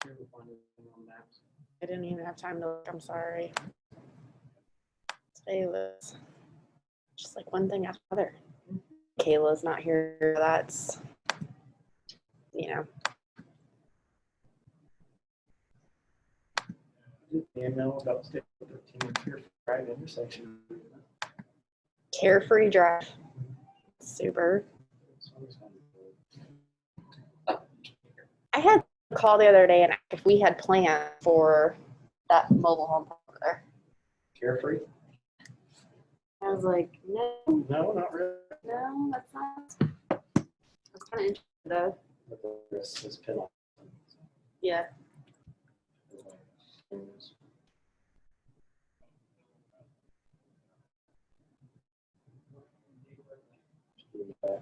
I didn't even have time to look. I'm sorry. Today was just like one thing after another. Kayla's not here. That's, you know. Email about state 13 Carefree Drive intersection. Carefree Drive. Super. I had a call the other day and asked if we had plans for that mobile home park there. Carefree? I was like, no, No, not really. no, that's not. That's kind of interesting though. But the rest is pin off. Yeah.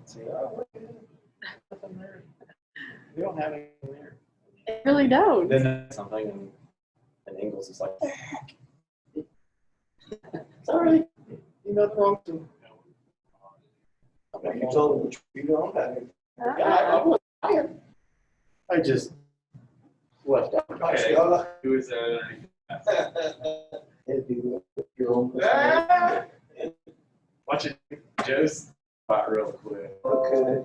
Say, oh, look, nothing there. We don't have anything there. I really don't. Then something and Ingles is like, sorry, you got the wrong thing. You told him which you don't have it. I just left out. Okay. Who is that? It'd be your own. Watch it. Joe's spot real quick. Okay.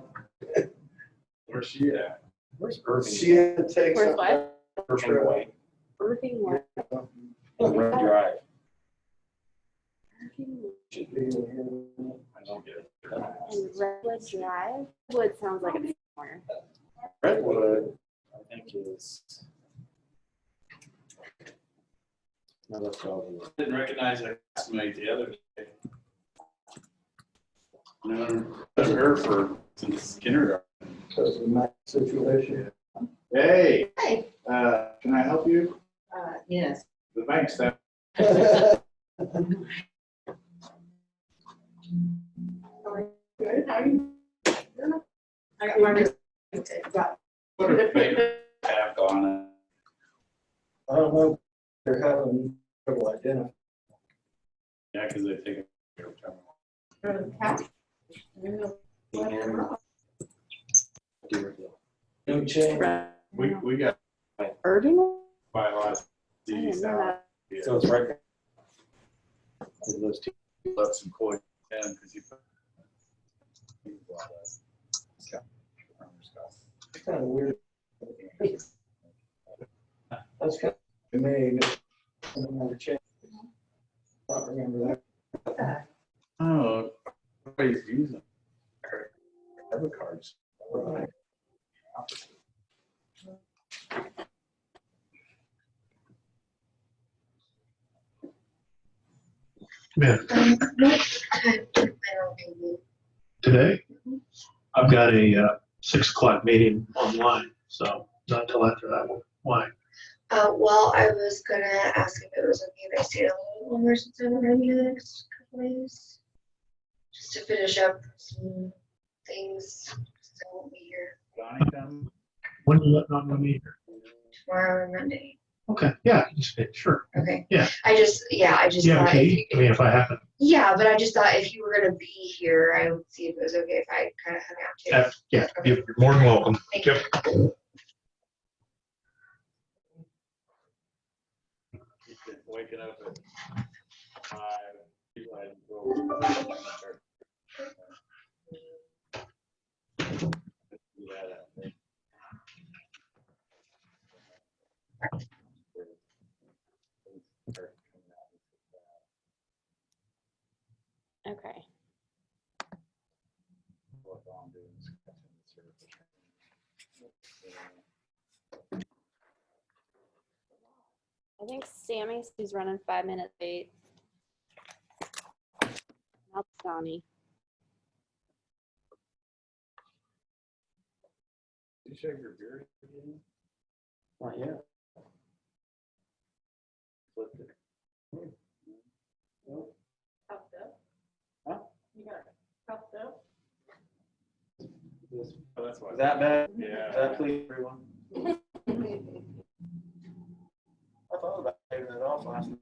Where's she at? Where's Irving? She had to take Where's something. what? Irving Way. Irving what? Red Drive. Irving Should be in here. I don't get it. and Redwood Drive? Redwood sounds like it's somewhere. Redwood, I think is. No, that's probably. I didn't recognize her classmate the other day. No, I've her for since kindergarten. Because of my situation. Hey, Hey, can I help you? yes. The bank staff. Good, how are you? I got my Put her bank tap on it. I don't know, they're having trouble identifying. Yeah, because they take it. No change. We got Irving? by a lot of I didn't CDs know now. that. Yeah. So it's right there. In those two. Left some coin in because you put. It's kind of weird. That's kind of made. I don't have a check. I don't remember that. Oh, everybody's using debit cards. Right. Yeah, today, I've got a 6 o'clock meeting online, so not till after that one. Why? Well, I was gonna ask if it was okay if I stayed a little longer since I'm gonna be the next couple days. Just to finish up some things, since I won't be here Donnie come? When you let not know me here? tomorrow and Monday. Okay, yeah, just, sure. Okay. Yeah. I just Do you have a thought key? I mean, if I happen, yeah, but I just thought if you were gonna be here, I would see if it was okay if I kind of hung out too. yeah, you're more than welcome. Thank you. He's been waking up at 5. People had to go. Yeah, that thing. Okay. What I'm doing is cutting the surface. I think Sammy's running 5 minutes late. That's Donnie. You shake your beard again? Not yet. Flipped it. Nope. Cupped up? Huh? You got it cupped up? This- Oh, that's why. Is that bad? Yeah. Is that please, everyone? I thought about taking it off last night.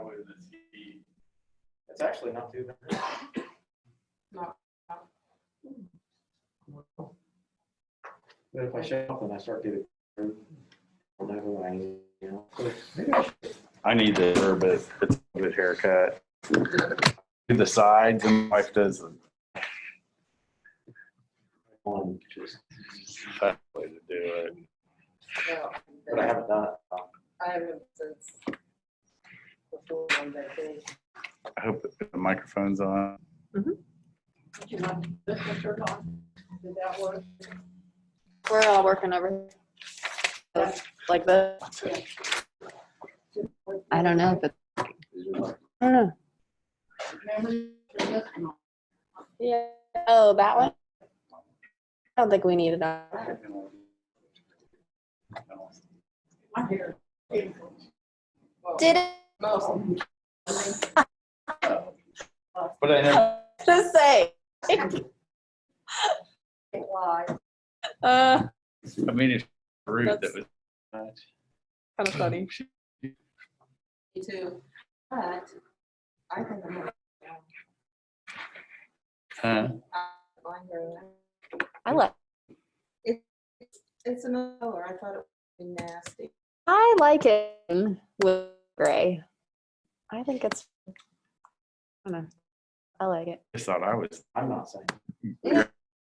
With the TV. It's actually not too bad. No. But if I shut off and I start getting Whenever I, I need the but it's a good haircut. Do the sides and my wife does the one, just, best way to do it. but I haven't done it. I haven't since before Monday. I hope the microphone's on. Did you want this one turned on? Did that work? We're all working over here. Like the, I don't know if it's, I don't know. Yeah. Oh, that one? I don't think we need it on. I'm here. Did it? Most. But I know Just say. Why? Uh, I mean it's rude that That's- was kind of funny. Me too. But I think I'm gonna. huh? Find her. I like. It's another color. I thought it would be nasty. I like it with gray. I think it's. I don't know. I like it. I thought I was I'm not saying.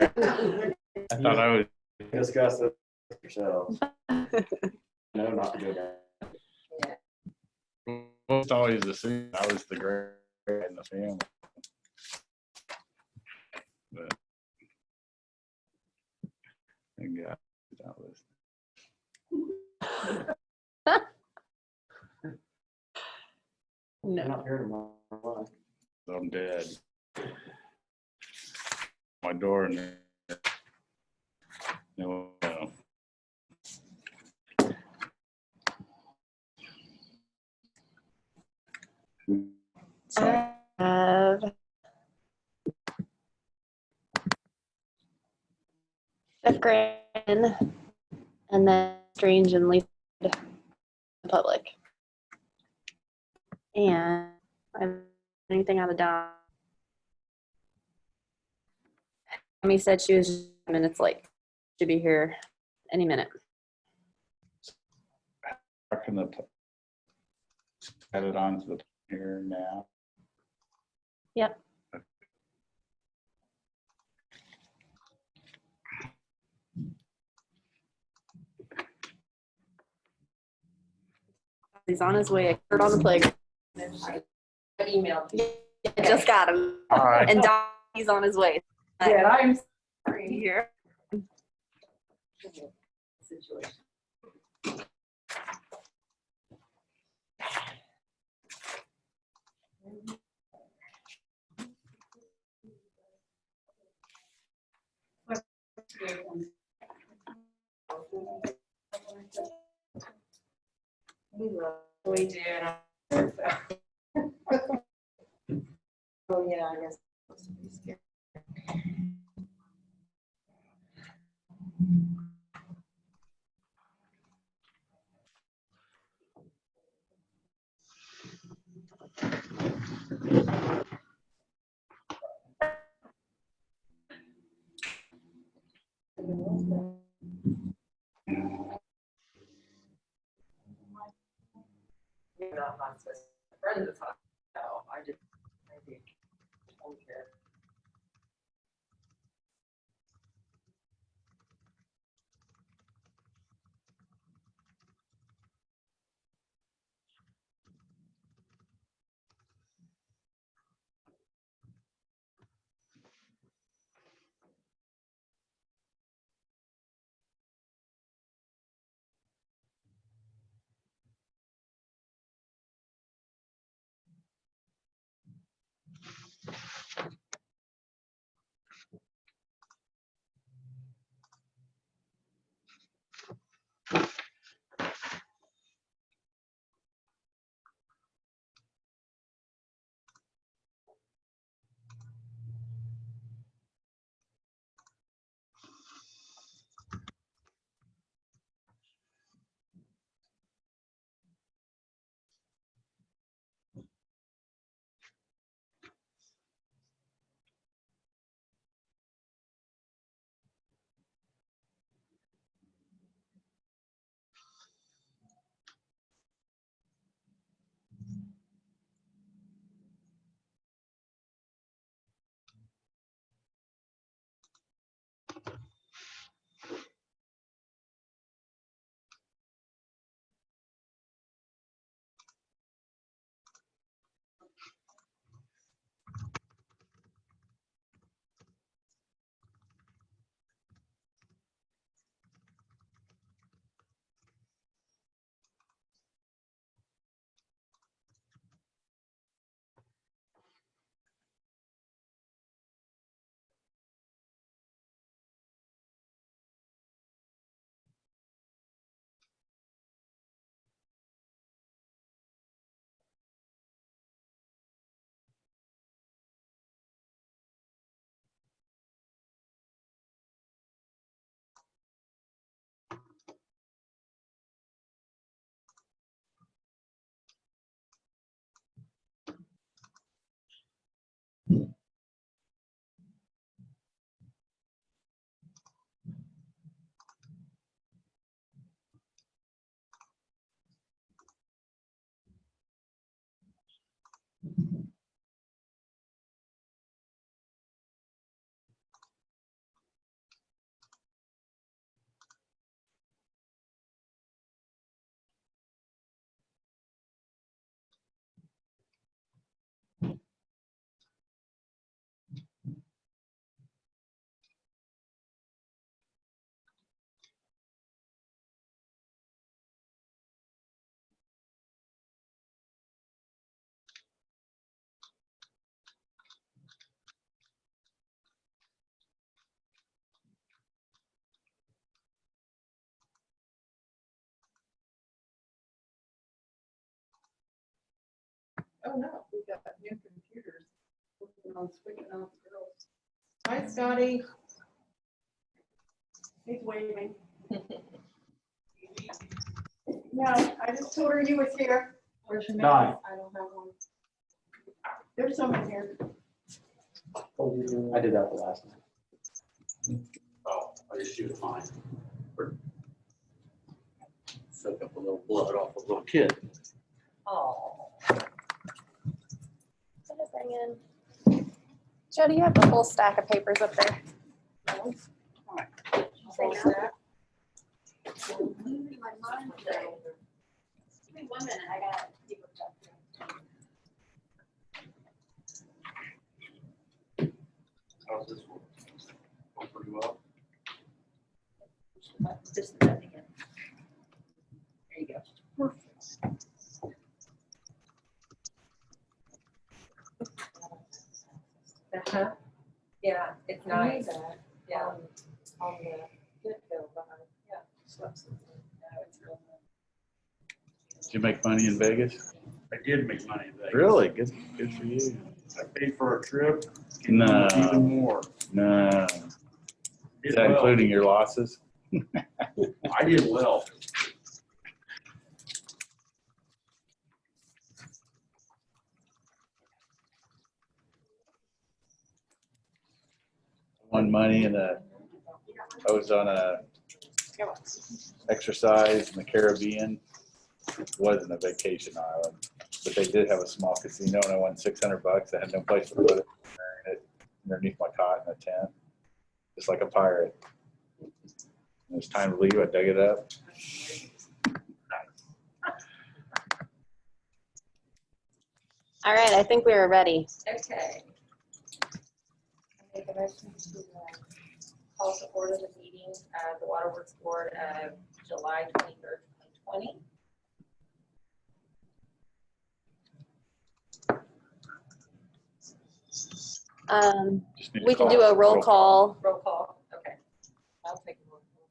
I thought I was Discuss it yourselves. No, not to go down. most always assumed I was the gray in the family. But I got that was I'm No. not here tomorrow. I'm dead. My door and no. So I have Jeff Grant and then Strange and Lisa Public. And I have anything out of Don. Amy said she was just minutes late. Should be here any minute. how can the add it on to the here now? Yep. He's on his way. I heard on the playground. I emailed you. I just got him. All right. And Don, he's on his way. Yeah, I'm sorry. Here. Situation. We did. Oh, yeah, I guess. Supposed to be scared. You're not hospice. Friends is hospice. No, I just, maybe. Okay. Oh, no, we got new computers. Working on switching out the girls. Hi, Scotty. He's waving. No, I just told her you was here. Where's your Hi. mask? I don't have one. There's some in here. I did that the last night. Oh, I just used mine. Suck up a little blood off a little kid. Oh. What did I bring in? Joe, do you have the whole stack of papers up there? Say no? Give me 1 minute, I got people to talk to. How's this one? Going pretty well? Just nothing in. There you go. Uh-huh. Yeah, it's nice. Yeah. On the good bill behind, yeah. No, it's real nice. Did you make money in Vegas? I did make money in Vegas. Really? Good for you. I paid for a trip. No. Even more. No. Is Did that well. including your losses? I did well. Won money and I was on a exercise in the Caribbean. It wasn't a vacation island, but they did have a small casino and I won $600. I had no place to put it. Buried it underneath my cot in a tent, just like a pirate. When it was time to leave, I dug it up. All right, I think we are ready. Okay. I make a motion to call to order the meeting of the Waterworks Board of July 23rd, 2020. Just need to We can call- do a roll call. Roll call, okay. I'll take a roll call.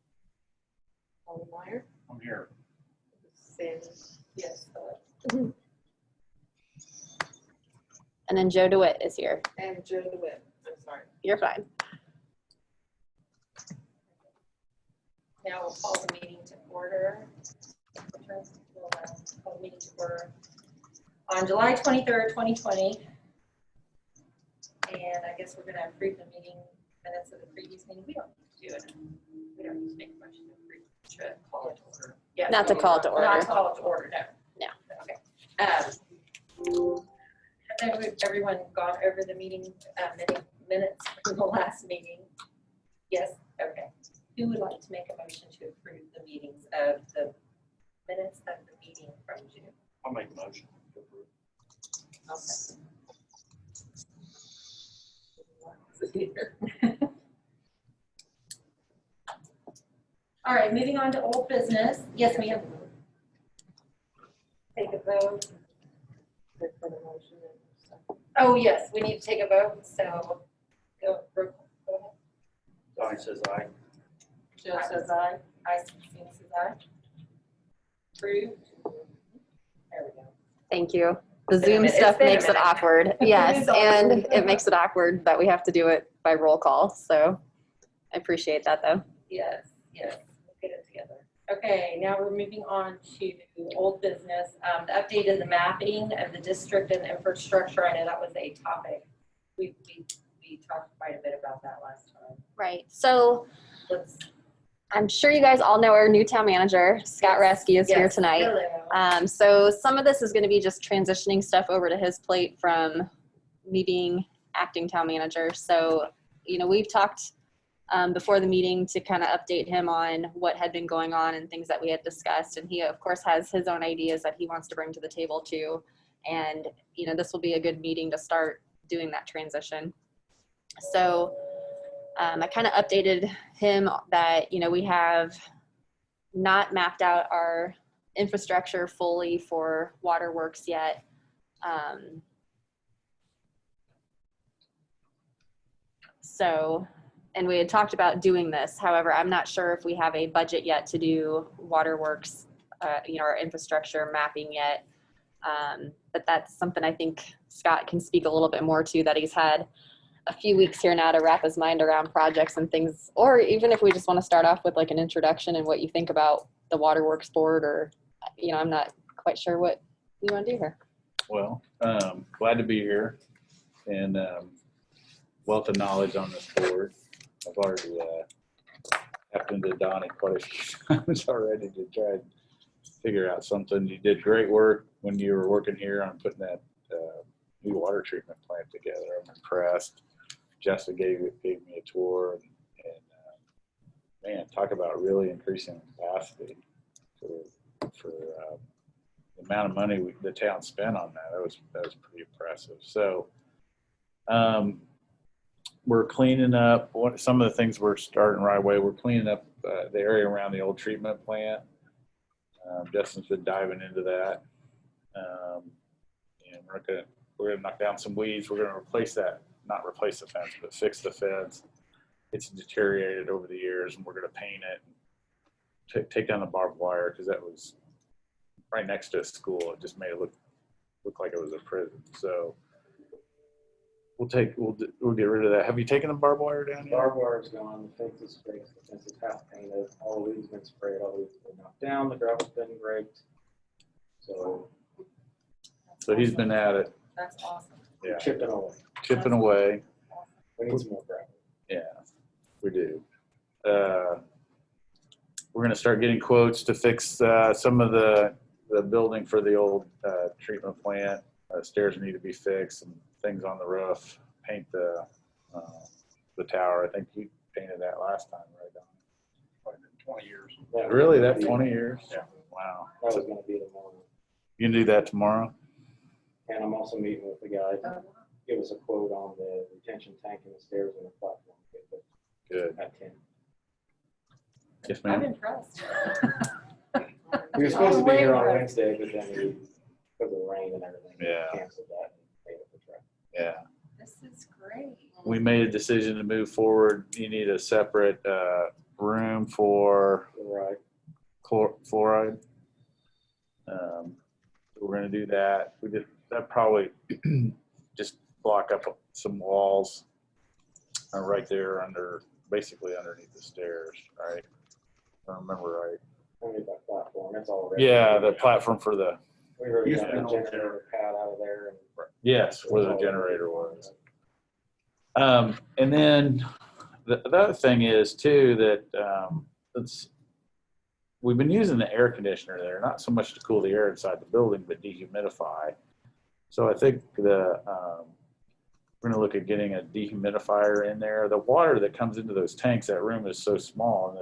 Paul Meyer? I'm here. Sandy? Yes. And then Joe DeWitt is here. And Joe DeWitt, I'm sorry. You're fine. Now we'll call the meeting to order. We'll call the meeting to order on July 23rd, 2020. And I guess we're gonna approve the meeting minutes of the previous meeting. We don't need to do it. We don't need to make a motion to approve, to call it to order. Yeah, Not to call it to Not order. to call it to order, no. No. Okay. Have everyone gone over the meeting minutes from the last meeting? Yes, okay. Who would like to make a motion to approve the meetings of the minutes of the meeting from June? I'll make a motion. to approve. I'll second. All right, moving on to old business. Yes, ma'am. Take a vote. Oh, yes, we need to take a vote, so go ahead. Donnie says aye. Jill says aye. Christine says aye. Approved. There we go. Thank you. The It's been a Zoom minute. stuff It's been a makes it minute. awkward. Yes, It's and awkward. it makes it awkward that we have to do it by roll call. So I appreciate that though. Yes, yes, we'll get it together. Okay, now we're moving on to old business. The update of the mapping of the district and infrastructure. I know that was a topic. We talked quite a bit about that last time. Right. So Let's. I'm sure you guys all know our new town manager, Scott Reske, is here Yes, tonight. hello. So some of this is going to be just transitioning stuff over to his plate from me being acting town manager. So, you know, we've talked before the meeting to kind of update him on what had been going on and things that we had discussed. And he, of course, has his own ideas that he wants to bring to the table too. And, you know, this will be a good meeting to start doing that transition. So I kind of updated him that, you know, we have not mapped out our infrastructure fully for Waterworks yet. And we had talked about doing this. However, I'm not sure if we have a budget yet to do Waterworks, you know, our infrastructure mapping yet. But that's something I think Scott can speak a little bit more to, that he's had a few weeks here now to wrap his mind around projects and things, or even if we just want to start off with like an introduction and what you think about the Waterworks board, or, I'm not quite sure what you want to do here. Well, glad to be here, and wealth of knowledge on this board. I've already tapped into Donnie quite a few times already to try and figure out something. You did great work when you were working here on putting that new water treatment plant together. I'm impressed. Jessica gave me a tour, and man, talk about really increasing capacity for the amount of money the town spent on that. That was pretty impressive. So we're cleaning up some of the things. We're starting right away. We're cleaning up the area around the old treatment plant. Justin's been diving into that, and we're gonna knock down some weeds. We're gonna not replace the fence, but fix the fence. It's deteriorated over the years, and we're gonna paint it, take down the barbed wire, because that was right next to a school. It just made it look like it was a prison. So we'll get rid of that. Have you taken the barbed wire down yet? Barbed wire's gone, the fence is fixed, the fence is half painted, all the weeds been sprayed, all the weeds been knocked down, the gravel's been raked. So He's been at it. That's awesome. Yeah, chipping away. away. We need some more gravel. Yeah, we do. We're gonna start getting quotes to fix some of the building for the old treatment plant. Stairs need to be fixed, and things on the roof. Paint the tower. I think you painted that last time, right, Don? Probably been 20 years. Yeah, Really? That 20 years? Yeah. Wow. That was gonna be tomorrow. You can do that tomorrow? And I'm also meeting with the guy to give us a quote on the retention tank and the stairs and the platform. Good. At 10. Yes, I'm ma'am. impressed. We were supposed to be Way here on impressed. Wednesday, but then because of the rain and everything, we Yeah. canceled that and made it the track. Yeah. This is great. We made a decision to move forward. You need a separate room for Right. fluoride. We're going to do that. We did that, probably just block up some walls right there basically underneath the stairs, right? If I remember right. Only that platform, it's all ready. Yeah, the platform for the, We already Used got to the be an old generator pad out of there. And yes, where the generator was. And then the other thing is too that we've been using the air conditioner there, not so much to cool the air inside the building, but dehumidify. So I think we're going to look at getting a dehumidifier in there. The water that comes into those tanks, that room is so small, and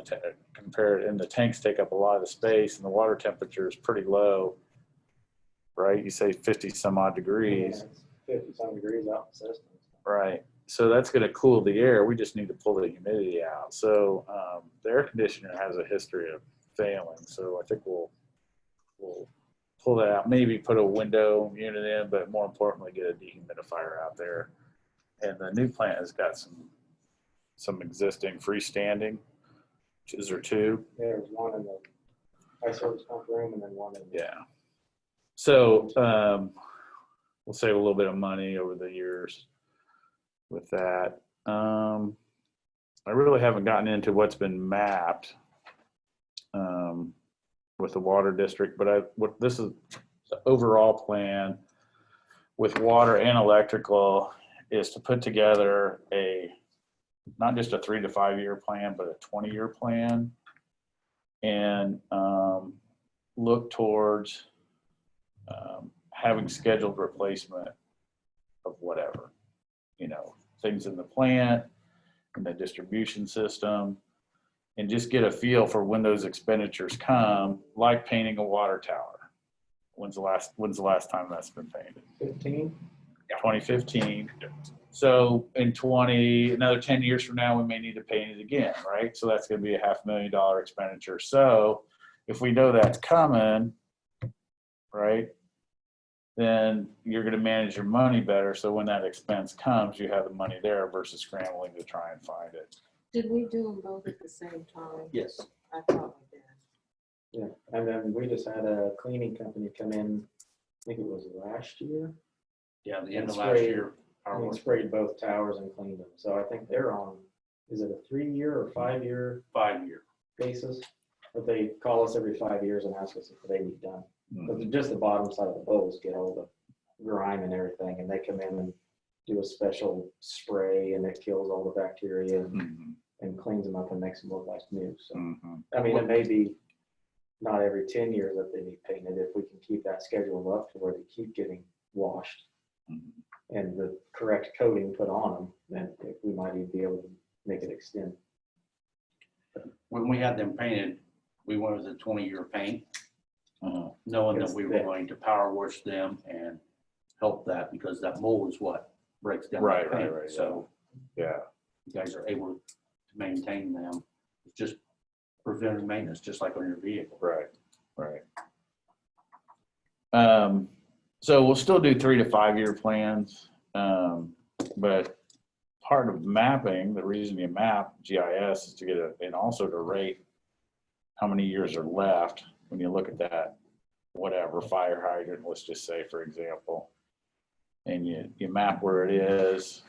the tanks take up a lot of the space, and the water temperature is pretty low, right? You say 50 some odd degrees. Yeah, it's 50-some degrees out in the system. Right. So that's going to cool the air. We just need to pull the humidity out. So the air conditioner has a history of failing. So I think we'll pull that out. Maybe put a window unit in, but more importantly, get a dehumidifier out there. And the new plant has got some existing freestanding, which is there two. Yeah, there's one in the high service pump room and then one in the. Yeah. So we'll save a little bit of money over the years with that. I really haven't gotten into what's been mapped with the water district, but this is the overall plan with water and electrical is to put together not just a 3 to 5 year plan, but a 20-year plan, and look towards having scheduled replacement of whatever, things in the plant, in the distribution system, and just get a feel for when those expenditures come, like painting a water tower. When's the last time that's been painted? 15. 2015. So in another 10 years from now, we may need to paint it again, right? So that's going to be a $500,000 expenditure. So if we know that's coming, right, then you're going to manage your money better. So when that expense comes, you have the money there versus scrambling to try and find it. Did we do them both at the same time? Yes. I thought we did. Yeah, and then we just had a cleaning company come in think it was last year. Yeah, the And end of last sprayed- year. And we sprayed both towers and cleaned them. So I think they're on, is it a 3-year or 5-year 5-year. basis? But they call us every 5 years and ask us if they need done. Mhm. But just the bottom side of the bowls get all the grime and everything, and they come in and do a special spray, and it kills all the bacteria Mhm. and cleans them up and makes them look like new. So, Mhm. I mean, it may be not every 10 years that they need painted. If we can keep that schedule up to where they keep getting washed Mhm. and the correct coating put on them, then we might even be able to make it extend. When we had them painted, we went with a 20-year paint, Uh-huh. knowing that It's we were thick. going to power wash them and help that, because that mold is what breaks down. the Right, paint. right, right, So Yeah. you guys are able to maintain them. It's just preventive maintenance, just like on your vehicle. Right, right. So we'll still do 3 to 5 year plans. But part of mapping, the reason you map GIS is to get and also to rate how many years are left when you look at that, whatever, fire hydrant, let's just say, for example. And you map where it is.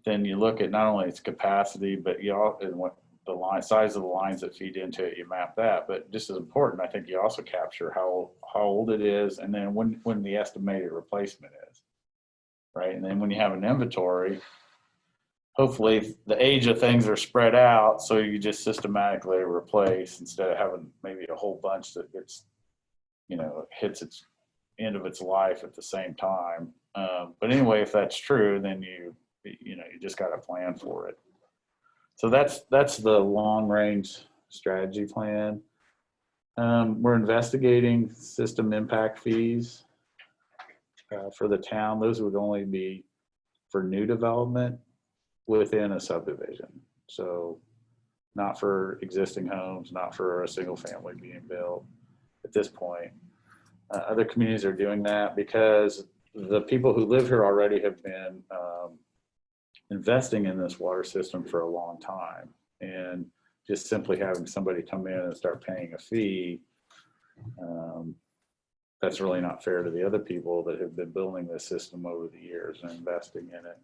Then you look at not only its capacity, but you all, and what the line, size of the lines that feed into it, you map that. But just as important, I think you also capture how old it is, and then when the estimated replacement is, right? And then when you have an inventory, hopefully the age of things are spread out, so you just systematically replace instead of having maybe a whole bunch that gets, hits its end of its life at the same time. But anyway, if that's true, then you just got to plan for it. So that's the long range strategy plan. We're investigating system impact fees for the town. Those would only be for new development within a subdivision. So not for existing homes, not for a single family being built at this point. Other communities are doing that because the people who live here already have been investing in this water system for a long time, and just simply having somebody come in and start paying a fee, that's really not fair to the other people that have been building this system over the years and investing in it.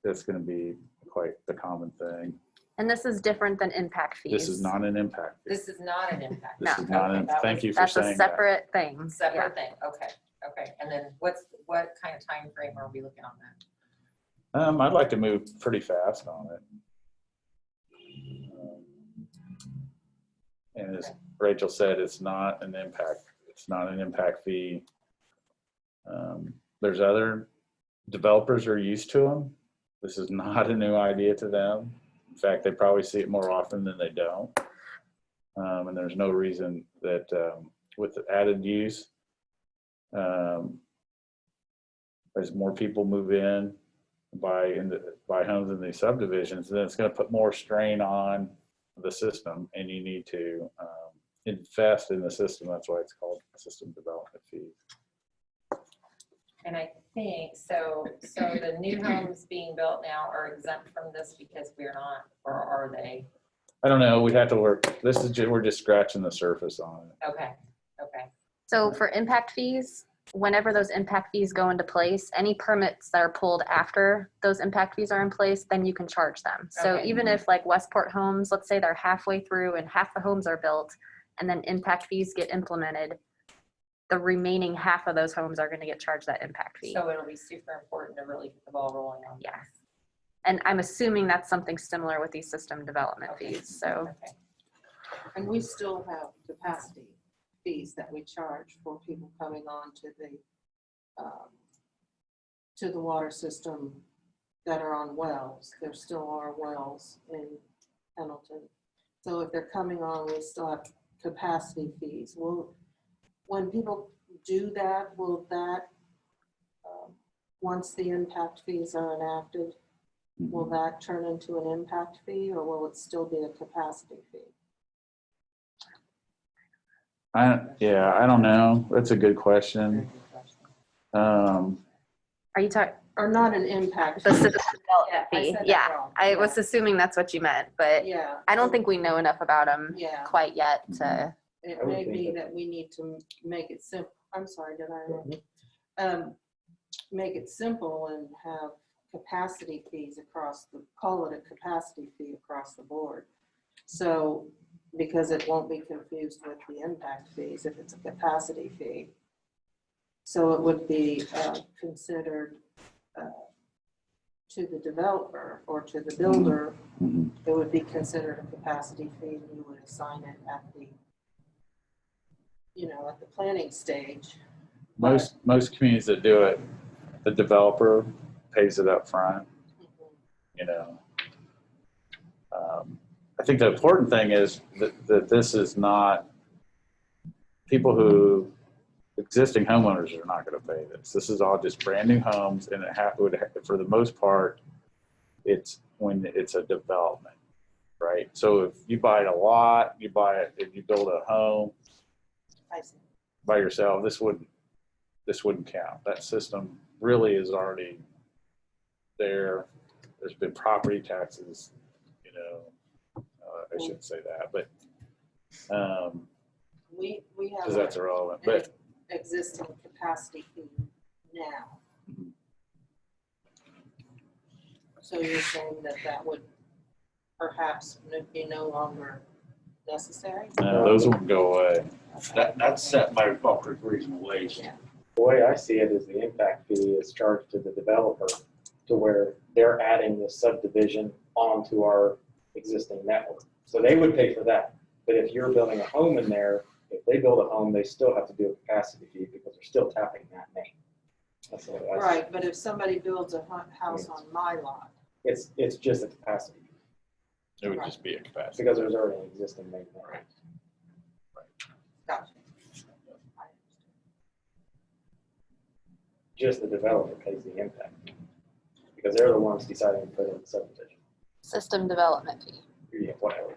That's going to be quite the common thing. And this is different than impact fees. This is not an impact fee. This is not an impact. This is not Okay, an, that thank was- you for That's a saying that. separate thing. Separate thing, okay. And then what kind of time frame are we looking on that? I'd like to move pretty fast on it. And as Rachel said, it's not an impact fee. There's other developers who are used to them. This is not a new idea to them. In fact, they probably see it more often than they don't. And there's no reason that with the added use, as more people move in, buy homes in these subdivisions, then it's going to put more strain on the system, and you need to invest in the system. That's why it's called system development fees. And I think, so the new homes being built now are exempt from this because we're not, or are they? I don't know. We'd have to work. We're just scratching the surface on it. Okay. So for impact fees, whenever those impact fees go into place, any permits that are pulled after those impact fees are in place, then you can charge them. So Okay. even if like Westport Homes, let's say they're halfway through and half the homes are built, and then impact fees get implemented, the remaining half of those homes are going to get charged that impact fee. So it'll be super important to really get the ball rolling on Yeah. this. And I'm assuming that's something similar with these system development Okay. fees. So Okay. And we still have capacity fees that we charge for people coming on to the water system that are on wells. There still are wells in Pendleton. So if they're coming on, we still have capacity fees. When people do that, will that, once the impact fees are enacted, will that turn into an impact fee, or will it still be a capacity fee? I don't know. That's a good question. are you talking Or not an impact the fee? system Yeah, development I fee? said that Yeah, wrong. I was assuming that's what you meant, but Yeah. I don't think we know enough about them Yeah. quite yet to It I would may think be that- that we need to make it simple. I'm sorry, did I? Make it simple and have capacity fees across the, call it a capacity fee across the board. So, because it won't be confused with the impact fees if it's a capacity fee. So it would be considered to the developer or to the builder, Mhm. it would be considered a capacity fee, and you would assign it at the, at the planning stage. Most communities that do it, the developer pays it up front, you know. I think the important thing is that this is not, people who, existing homeowners are not going to pay this. This is all just brand new homes, and for the most part, it's when it's a development, right? So if you buy a lot, if you build a home I see. by yourself, this wouldn't count. That system really is already there. There's been property taxes, I shouldn't say that, but We have because that's irrelevant. an But existing capacity fee now. Mhm. So you're saying that would perhaps be no longer necessary? those won't go away. That's set by Fall Creek Regional Waste. Yeah. The way I see it is the impact fee is charged to the developer to where they're adding the subdivision onto our existing network. So they would pay for that. But if you're building a home in there, if they build a home, they still have to do a capacity fee because they're still tapping that main. That's the way I see it. Right, but if somebody builds a house on my lot, It's just a capacity fee It would just be a capacity. because there's already an existing main network. gotcha. Just the developer pays the impact fee because they're the ones deciding to put in the subdivision. System development fee. Yeah, whatever.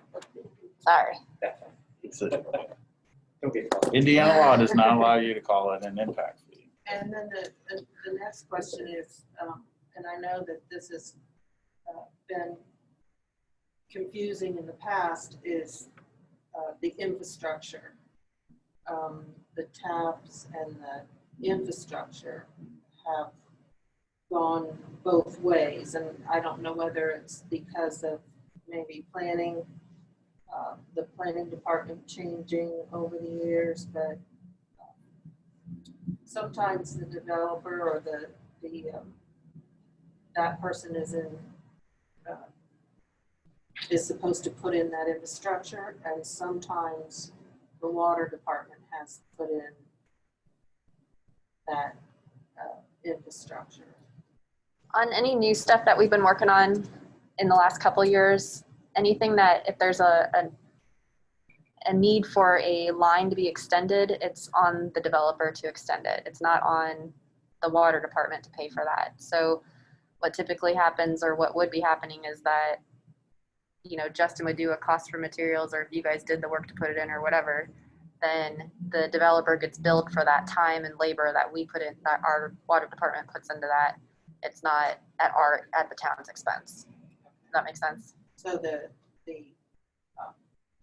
Sorry. That thing. It's a, Don't get caught. Indiana law does not allow you to call it an impact fee. And then the next question is, and I know that this has been confusing in the past, is the infrastructure. The taps and the infrastructure have gone both ways, and I don't know whether it's because of maybe planning, the planning department changing over the years, but sometimes the developer or that person is supposed to put in that infrastructure, and sometimes the water department has put in that infrastructure. On any new stuff that we've been working on in the last couple of years, anything that if there's a need for a line to be extended, it's on the developer to extend it. It's not on the water department to pay for that. So what typically happens, or what would be happening, is that, Justin would do a cost for materials, or if you guys did the work to put it in or whatever, then the developer gets billed for that time and labor that we put in, that our water department puts into that. It's not at the town's expense. Does that make sense? So the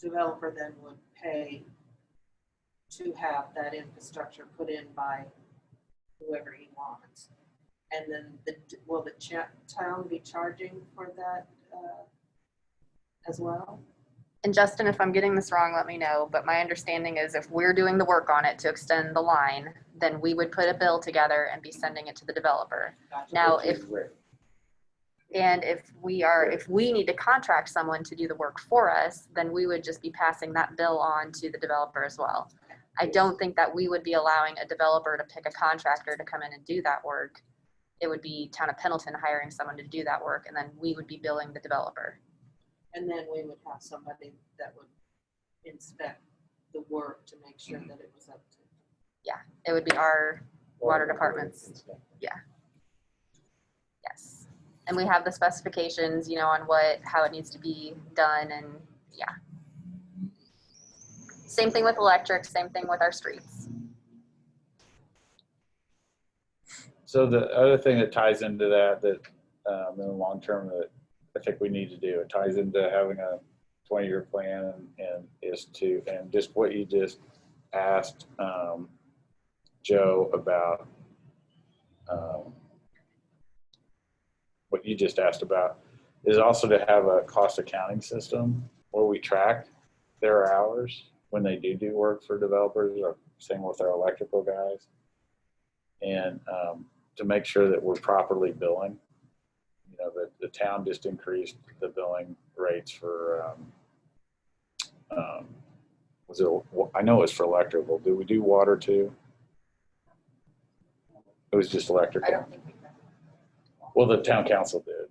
developer then would pay to have that infrastructure put in by whoever he wants. And then will the town be charging for that as well? And Justin, if I'm getting this wrong, let me know. But my understanding is if we're doing the work on it to extend the line, then we would put a bill together and be sending it to the developer. Gotcha. Now, Which is rare. if we need to contract someone to do the work for us, then we would just be passing that bill on to the developer as well. I don't think that we would be allowing a developer to pick a contractor to come in and do that work. It would be Town of Pendleton hiring someone to do that work, and then we would be billing the developer. And then we would have somebody that would inspect the work to make sure that it was up to. It would be our water department's. Yes. And we have the specifications, on how it needs to be done, and Same thing with electric, same thing with our streets. So the other thing that ties into that in the long term that I think we need to do, it ties into having a 20-year plan and is to, and just what you just asked Joe about, what you just asked about is also to have a cost accounting system where we track their hours when they do work for developers, or same with our electrical guys. And to make sure that we're properly billing. You know, the town just increased the billing rates for, I know it's for electrical. Do we do water too? It was just I electrical. don't think we can. Well, the town council did.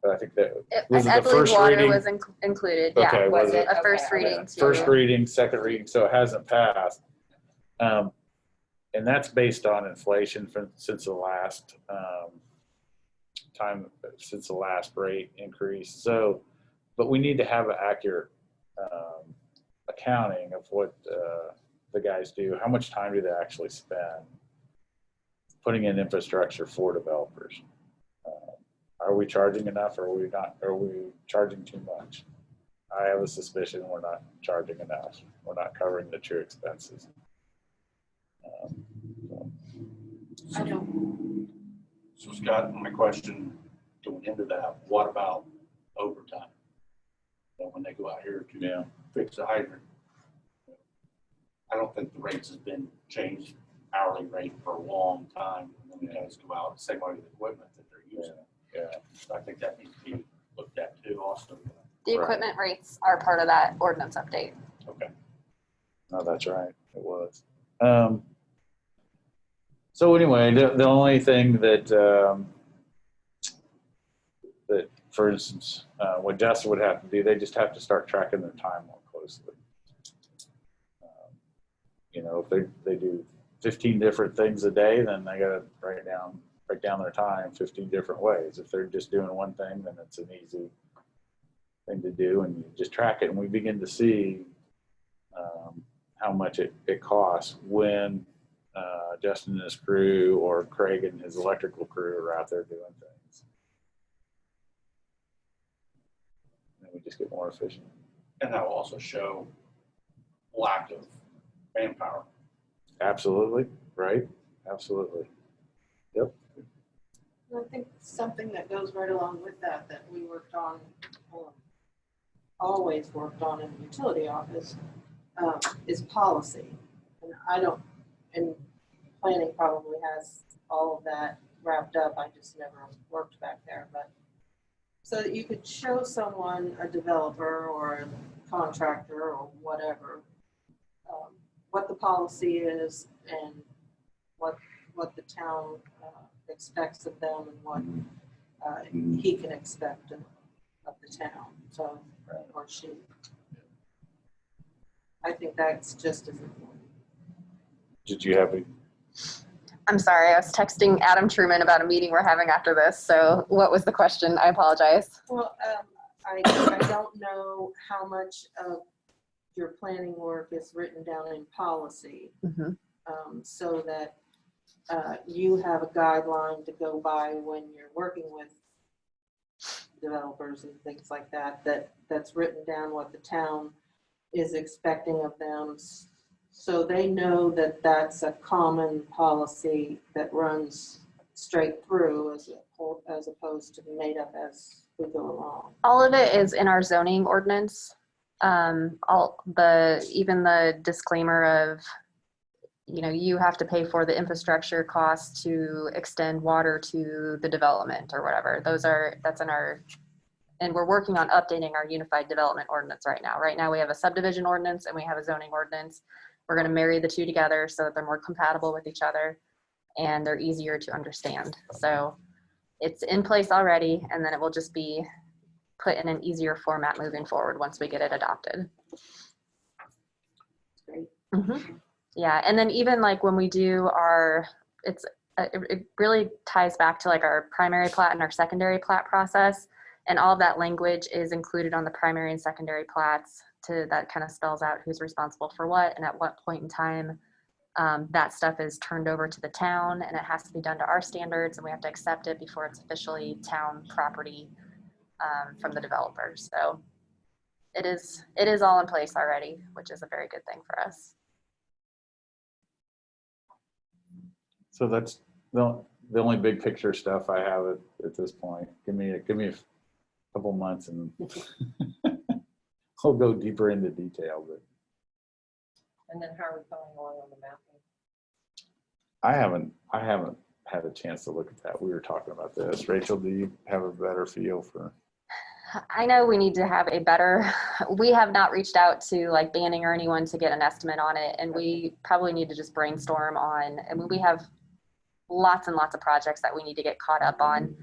But I think that was I it the believe first water reading. was included, yeah. Okay, was it? A first Okay. reading too. First reading, second reading, so it hasn't passed. And that's based on inflation since the last since the last rate increase. So, but we need to have an accurate accounting of what the guys do. How much time do they actually spend putting in infrastructure for developers? Are we charging enough, or are we not? Are we charging too much? I have a suspicion we're not charging enough. We're not covering the true expenses. I don't. So Scott, my question going into that, what about overtime? You know, when they go out here to Yeah. fix the hydrant. I don't think the rates has been changed hourly rate for a long time. And then the guys go out, same way with the equipment that they're using. Yeah. So I think that needs to be looked at too also. The Right. equipment rates are part of that ordinance update. Okay. No, that's right. It was. So anyway, the only thing that, that for instance, what Justin would have to do, they just have to start tracking their time more closely. You know, if they do 15 different things a day, then they got to break down their time 15 different ways. If they're just doing one thing, then it's an easy thing to do, and you just track it. And we begin to see how much it costs when Justin and his crew or Craig and his electrical crew are out there doing things. And we just get more efficient. And that will also show lack of manpower. Absolutely, right? Absolutely. Yep. I think something that goes right along with that we worked on, always worked on in the utility office, is policy. And planning probably has all of that wrapped up. I just never worked back there, but so that you could show someone, a developer or a contractor or whatever, what the policy is and what the town expects of them and what he can expect of the town, so, or she. I think that's just as important. Did you have a? I'm sorry, I was texting Adam Truman about a meeting we're having after this. So what was the question? I apologize. Well, I don't know how much of your planning work is written down in policy, so that you have a guideline to go by when you're working with developers and things like that, that's written down what the town is expecting of them, so they know that that's a common policy that runs straight through as opposed to made up as we go along. All of it is in our zoning ordinance. Even the disclaimer of, you have to pay for the infrastructure costs to extend water to the development or whatever. That's in our, and we're working on updating our unified development ordinance right now. Right now we have a subdivision ordinance and we have a zoning ordinance. We're going to marry the two together so that they're more compatible with each other and they're easier to understand. So it's in place already, and then it will just be put in an easier format moving forward once we get it adopted. Great. Yeah, and then even like when we do it really ties back to like our primary plat and our secondary plat process, and all of that language is included on the primary and secondary plats that kind of spells out who's responsible for what and at what point in time that stuff is turned over to the town, and it has to be done to our standards, and we have to accept it before it's officially town property from the developers. So it is all in place already, which is a very good thing for us. So that's the only big picture stuff I have at this point. Give me a couple months and I'll go deeper into detail. But And then how are we going along on the mapping? I haven't had a chance to look at that. We were talking about this. Rachel, do you have a better feel for? I know we need to have we have not reached out to like Banning or anyone to get an estimate on it. And we probably need to just brainstorm on, I mean, we have lots and lots of projects that we need to get caught up on,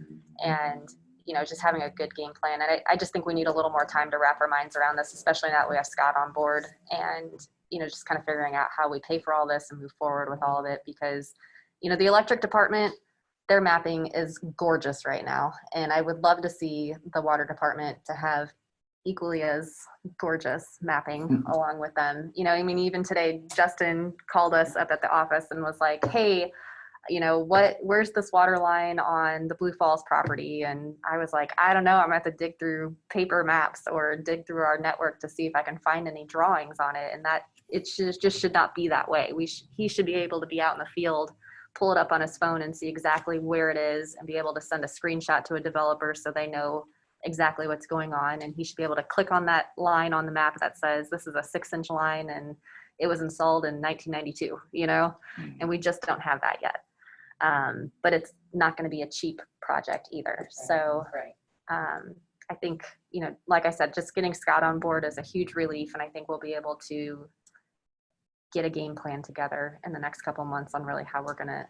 and, you know, just having a good game plan. And I just think we need a little more time to wrap our minds around this, especially now that we have Scott on board, and, you know, just kind of figuring out how we pay for all this and move forward with all of it, because, you know, the electric department, their mapping is gorgeous right now. And I would love to see the water department to have equally as gorgeous mapping along with them. You know, I mean, even today, Justin called us up at the office and was like, hey, you know, where's this water line on the Blue Falls property? And I was like, I don't know. I'm gonna have to dig through paper maps or dig through our network to see if I can find any drawings on it. And that it should not be that way. He should be able to be out in the field, pull it up on his phone and see exactly where it is, and be able to send a screenshot to a developer so they know exactly what's going on. And he should be able to click on that line on the map that says this is a 6-inch line and it was installed in 1992, you know, and we just don't have that yet. But it's not going to be a cheap project either. So Right. I think, you know, like I said, just getting Scott on board is a huge relief. And I think we'll be able to get a game plan together in the next couple of months on really how we're going to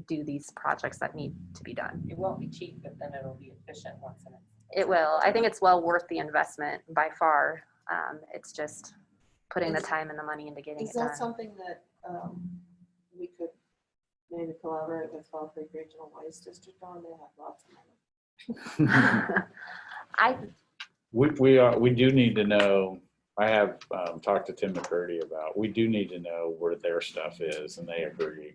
do these projects that need to be done. It won't be cheap, but then it'll be efficient once in it. It will. I think it's well worth the investment by far. It's just putting the time and the money into getting Is it done. that something that we could maybe collaborate with Fall Creek Regional Waste District on? They have lots of money. We do need to know. I have talked to Tim McCurdy about, we do need to know where their stuff is, and they agree.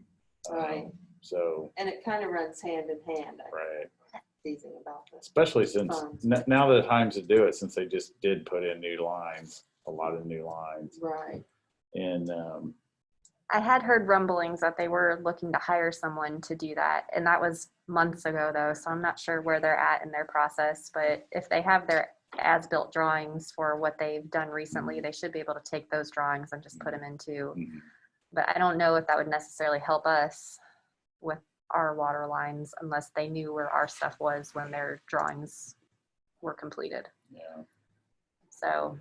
Right. So. And it kind of runs hand in hand. Right. Teasing about this. Especially since now the times to do it, since they just did put in new lines, a lot of new lines. Right. And I had heard rumblings that they were looking to hire someone to do that. And that was months ago though. So I'm not sure where they're at in their process, but if they have their as-built drawings for what they've done recently, they should be able to take those drawings and just put them into, but I don't know if that would necessarily help us with our water lines unless they knew where our stuff was when their drawings were completed. yeah. So.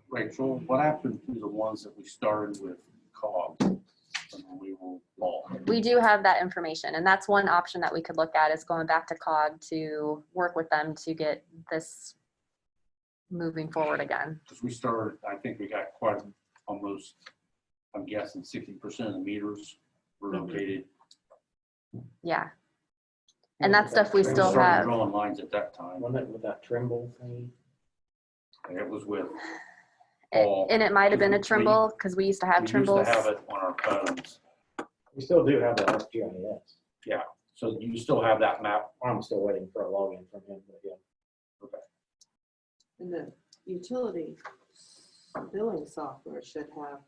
Rachel, what happened to the ones that we started with COG when we were bought? We do have that information, and that's one option that we could look at, is going back to COG to work with them to get this moving forward again. Because we started, I think we got quite almost, I'm guessing 60% of the meters were located. Yeah. And that stuff we still started have. drawing lines at that time. Wasn't it with that Trimble thing? And it was with And it might have been a Trimble, because we used to have we Trimbles. used to have it on our phones. We still do have the SGIS. Yeah. So you still have that map. I'm still waiting for a login from him, but yeah. Okay. And the utility billing software should have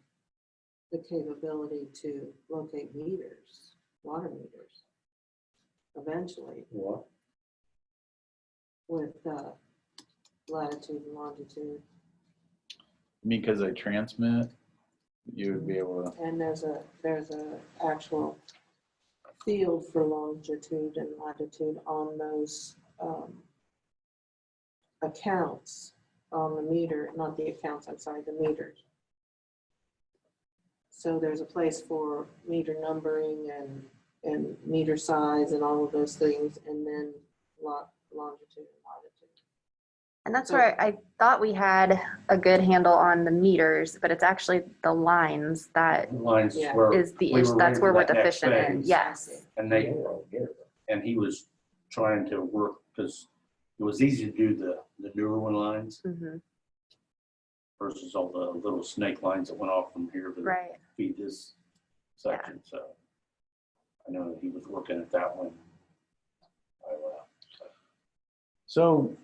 the capability to locate meters, water meters, eventually What? with latitude and longitude. I mean, because they transmit, you would be able to. And there's a actual field for longitude and latitude on those accounts on the meter, not the accounts, I'm sorry, the meters. So there's a place for meter numbering and meter size and all of those things, and then longitude and latitude. And that's where I thought we had a good handle on the meters, but it's actually the lines that Lines Yeah. where is the we issue. were That's ready where for we're that next deficient in. phase. Yes. and he was trying to work, because it was easy to do the newer one lines Mhm. versus all the little snake lines that went off from here to Right. feed this section. So I know that he was working at that one. So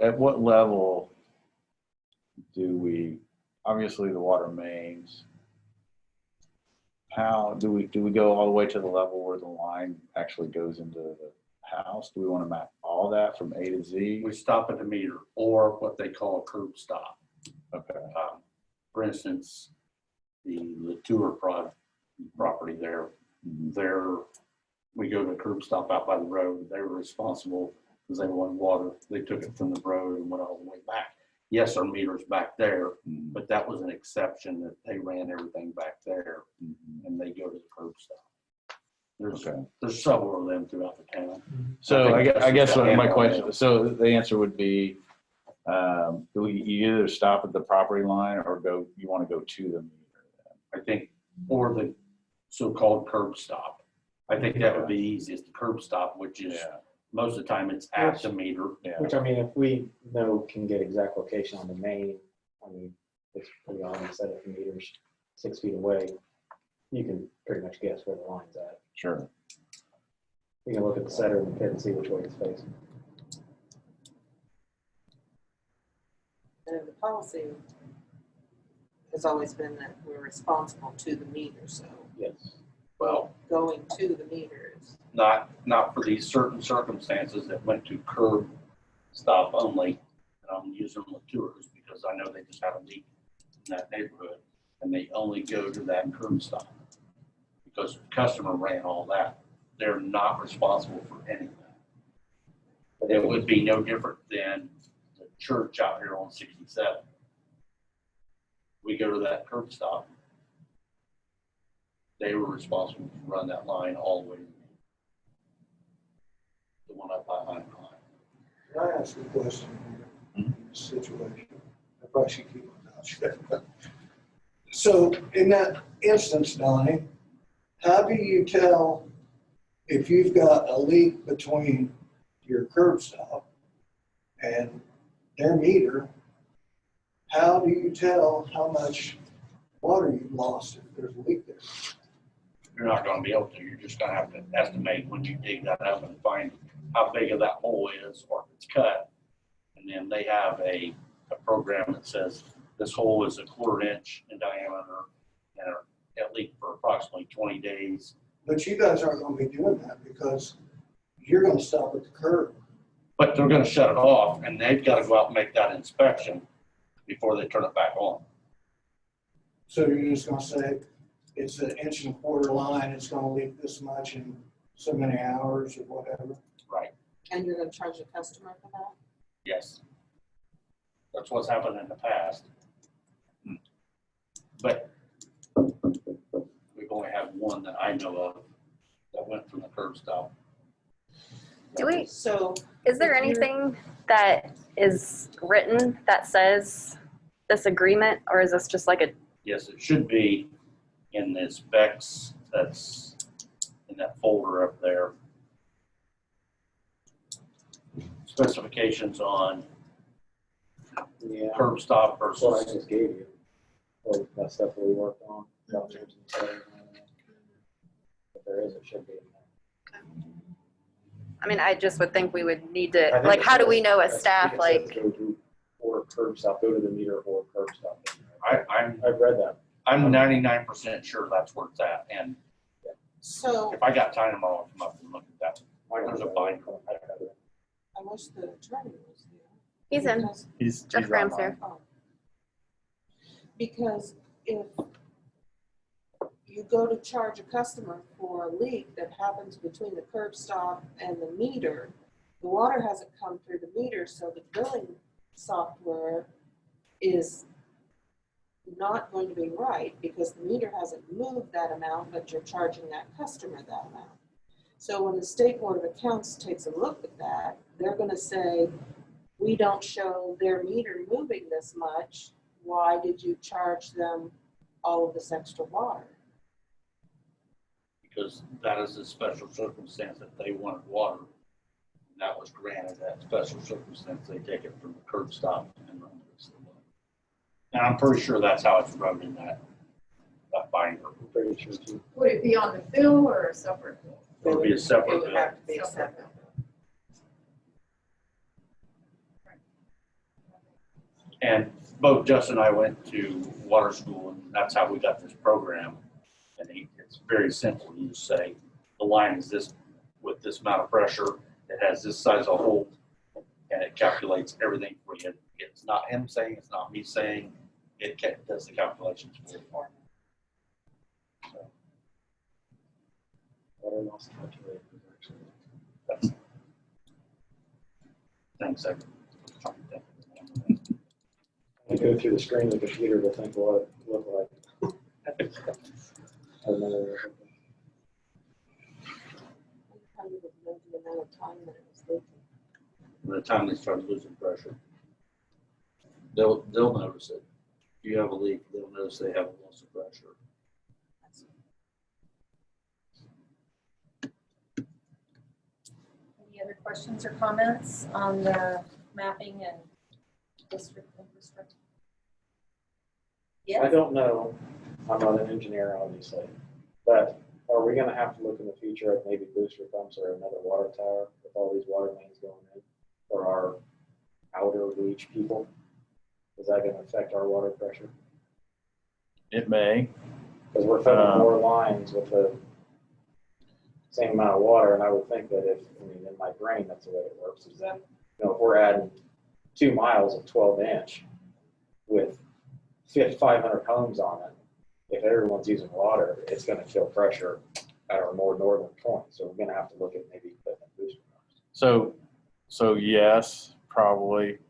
at what level do we, obviously the water mains, how do we go all the way to the level where the line actually goes into the house? Do we want to map all that from A to Z? We stop at the meter or what they call a curb stop. Okay. For instance, the Latour property there, we go to a curb stop out by the road. They were responsible because they wanted water. They took it from the road and went all the way back. Yes, our meter's back there, but that was an exception that they ran everything back there and they go to the curb stop. There's several of them throughout the town. So I guess what my question, so the answer would be, you either stop at the property line or you want to go to the meter? I think, or the so-called curb stop. I think that would be easiest, the curb stop, which is most of the time it's at the meter. Yeah. Which, I mean, if we know can get exact location on the main, I mean, it's pretty obvious that if the meter's 6 feet away, you can pretty much guess where the line's at. Sure. You can look at the center of the pit and see which way it's facing. And the policy has always been that we're responsible to the meter, so Yes. Well, going to the meters. not for these certain circumstances that went to curb stop only. And I'm using Latours because I know they just had a leak in that neighborhood and they only go to that curb stop. Because the customer ran all that. They're not responsible for any of that. But it would be no different than the church out here on 67. We go to that curb stop. They were responsible to run that line all the way to the one up behind the line. Can I ask a question here in this situation? I probably should keep my mouth shut. So in that instance, Donnie, how do you tell if you've got a leak between your curb stop and their meter? How do you tell how much water you've lost if there's a leak there? You're not gonna be able to, you're just gonna have to estimate when you dig that up and find how big of that hole is or if it's cut. And then they have a program that says this hole is 1/4 inch in diameter and it leaked for approximately 20 days. But you guys aren't gonna be doing that because you're gonna stop at the curb. But they're gonna shut it off and they've gotta go out and make that inspection before they turn it back on. So you're just gonna say, it's 1 1/4 inch line, it's gonna leak this much in so many hours or whatever. Right, And you're gonna charge the customer for that? yes. That's what's happened in the past. But we've only had one that I know of that went from the curb stop. So. Is there if you're- anything that is written that says this agreement, or is this just like a, Yes, it should be in the specs that's in that folder up there. Specifications on Yeah. curb stop That's what I versus, just gave you. Or that stuff that we worked on. If there is, it should be in there. I mean, I just would think we would need I to, think like, it how do says- we know I as think staff, it says like, Go to or curb stop, go to the meter or curb stop. I'm I've read that. 99% sure that's where it's at. And So if I got time tomorrow, I'll come up and look at that. There's a binder. I wish the attorney was here. he's in, Because- He's Jeff Graham's here. oh. Because if you go to charge a customer for a leak that happens between the curb stop and the meter, the water hasn't come through the meter, so the billing software is not going to be right because the meter hasn't moved that amount, but you're charging that customer that amount. So when the State Board of Accounts takes a look at that, they're gonna say, we don't show their meter moving this much. Why did you charge them all of this extra water? Because that is a special circumstance that they wanted water. And that was granted that special circumstance. They take it from the curb stop and run it. And I'm pretty sure that's how it's wrote in that binder. I'm pretty sure too. Would it be on the bill or a separate bill? It would be a separate It would bill. have to be separate. And both Justin and I went to water school, and that's how we got this program. And it's very simple. You just say, the line is this, with this amount of pressure, it has this size of hole, and it calculates everything for you. It's not him saying, it's not me saying, it does the calculations for you. So, Water loss calculator is actually. that's, thanks, I go through the screen of the computer to think what it looked like. I remember. How you would know the amount of time that it was leaking. By the time they start losing pressure, they'll notice it. If you have a leak, they'll notice they have a loss of pressure. Any other questions or comments on the mapping and district infrastructure? I Yes, don't know, I'm not an engineer, obviously, but are we gonna have to look in the future at maybe booster pumps or another water tower with all these water mains going in for our outer reach people? Is that gonna affect our water pressure? It may. Because we're filling more lines with the same amount of water, and I would think that if, I mean, in my brain, that's the way it works, is that, you know, if we're adding 2 miles of 12-inch with 500 homes on it, if everyone's using water, it's gonna kill pressure at our more northern point, so we're gonna have to look at maybe putting in booster pumps. So yes, probably. At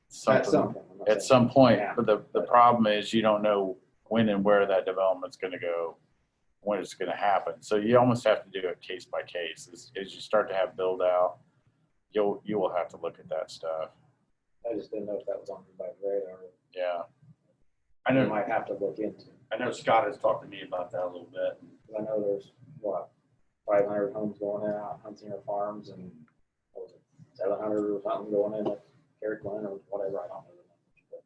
Something- some point. I'm not At saying- some point, Yeah. but the problem is you don't know when and where that development's gonna go, when it's gonna happen. So you almost have to do it case by case. As you start to have build out, you will have to look at that stuff. I just didn't know if that was on everybody's radar. Yeah. I We know, might have to look into. I know Scott has talked to me about that a little bit. I know there's, what, 500 homes going in out Huntsinger Farms and what was it, 700 or something going in at Carrie Glen or whatever, I don't know.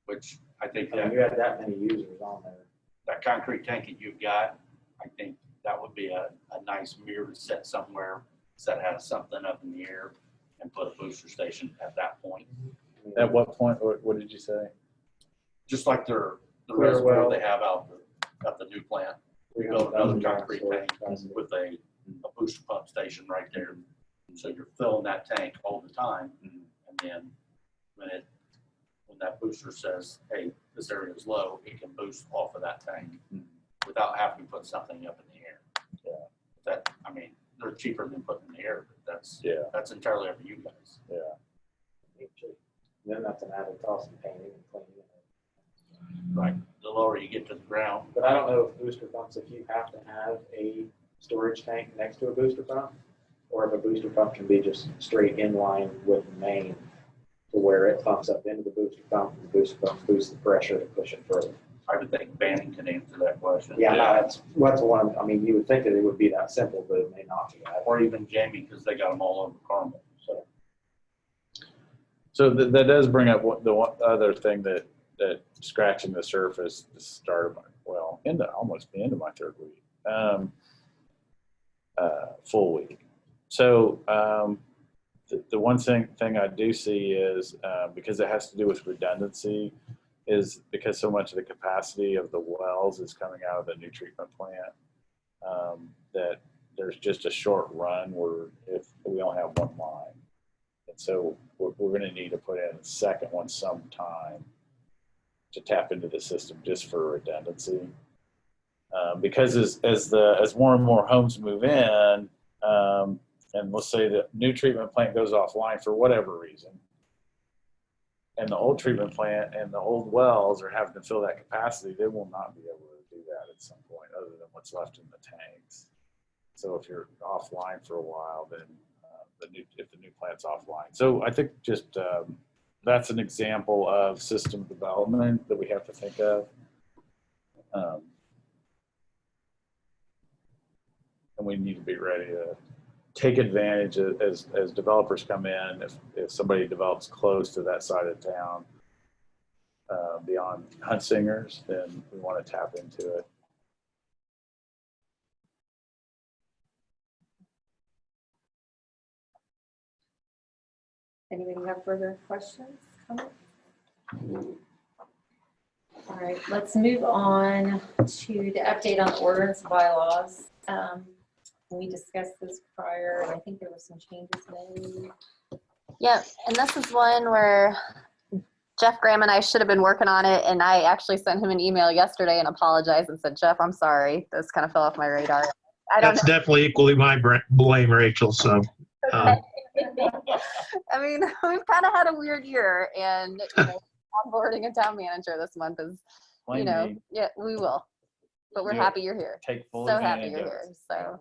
Which I think But, I mean, you had that many users on there. that concrete tank that you've got, I think that would be a nice mirror to set somewhere that has something up in the air and put a booster station at that point. I mean, At what point, what did you say? Just like the Clear reservoir well. they have out at the new plant. We built 300,000 another gallon concrete storage tank capacity. with a booster pump station right there. So you're filling that tank all the time. And then when that booster says, hey, this area is low, it can boost off of that tank without having to put something up in the air. Yeah. That, I mean, they're cheaper than putting in the air, but Yeah. that's entirely up to you guys. Yeah. Then that's an added cost of painting and cleaning. Right. The lower you get to the ground, But I don't know if booster pumps, if you have to have a storage tank next to a booster pump, or if a booster pump can be just straight in line with the main to where it pumps up into the booster pump, and the booster pump boosts the pressure to push it further. I would think Banning can answer that question. Yeah, no, that's one, I mean, you would think that it would be that simple, but it may not be that. Or even Jamie, because they got them all over Carmel. So that does bring up the one other thing that scratching the surface, the start of almost the end of my third week, full week. So the one thing I do see is because it has to do with redundancy, is because so much of the capacity of the wells is coming out of the new treatment plant, that there's just a short run where if we only have one line. And so we're going to need to put in a second one sometime to tap into the system just for redundancy. Because as more and more homes move in, and let's say the new treatment plant goes offline for whatever reason, and the old treatment plant and the old wells are having to fill that capacity, they will not be able to do that at some point other than what's left in the tanks. So if you're offline for a while, then if the new plant's offline. So I think just that's an example of system development that we have to think of. And we need to be ready to take advantage as developers come in. If somebody develops close to that side of town, beyond Huntsingers, then we want to tap into it. Anybody have further questions, comments? All right, let's move on to the update on ordinance bylaws. We discussed this prior, and I think there were some changes made. Yep, and this is one where Jeff Graham and I should have been working on it, and I actually sent him an email yesterday and apologized and said, Jeff, I'm sorry. This kind of fell off my radar. I don't That's definitely equally my blame, Rachel. So, know. I mean, we've kind of had a weird year, and onboarding a town manager this month is, Blame me. yeah, we will. But we're Do it. happy you're here. Take full So happy advantage you're of here. it. So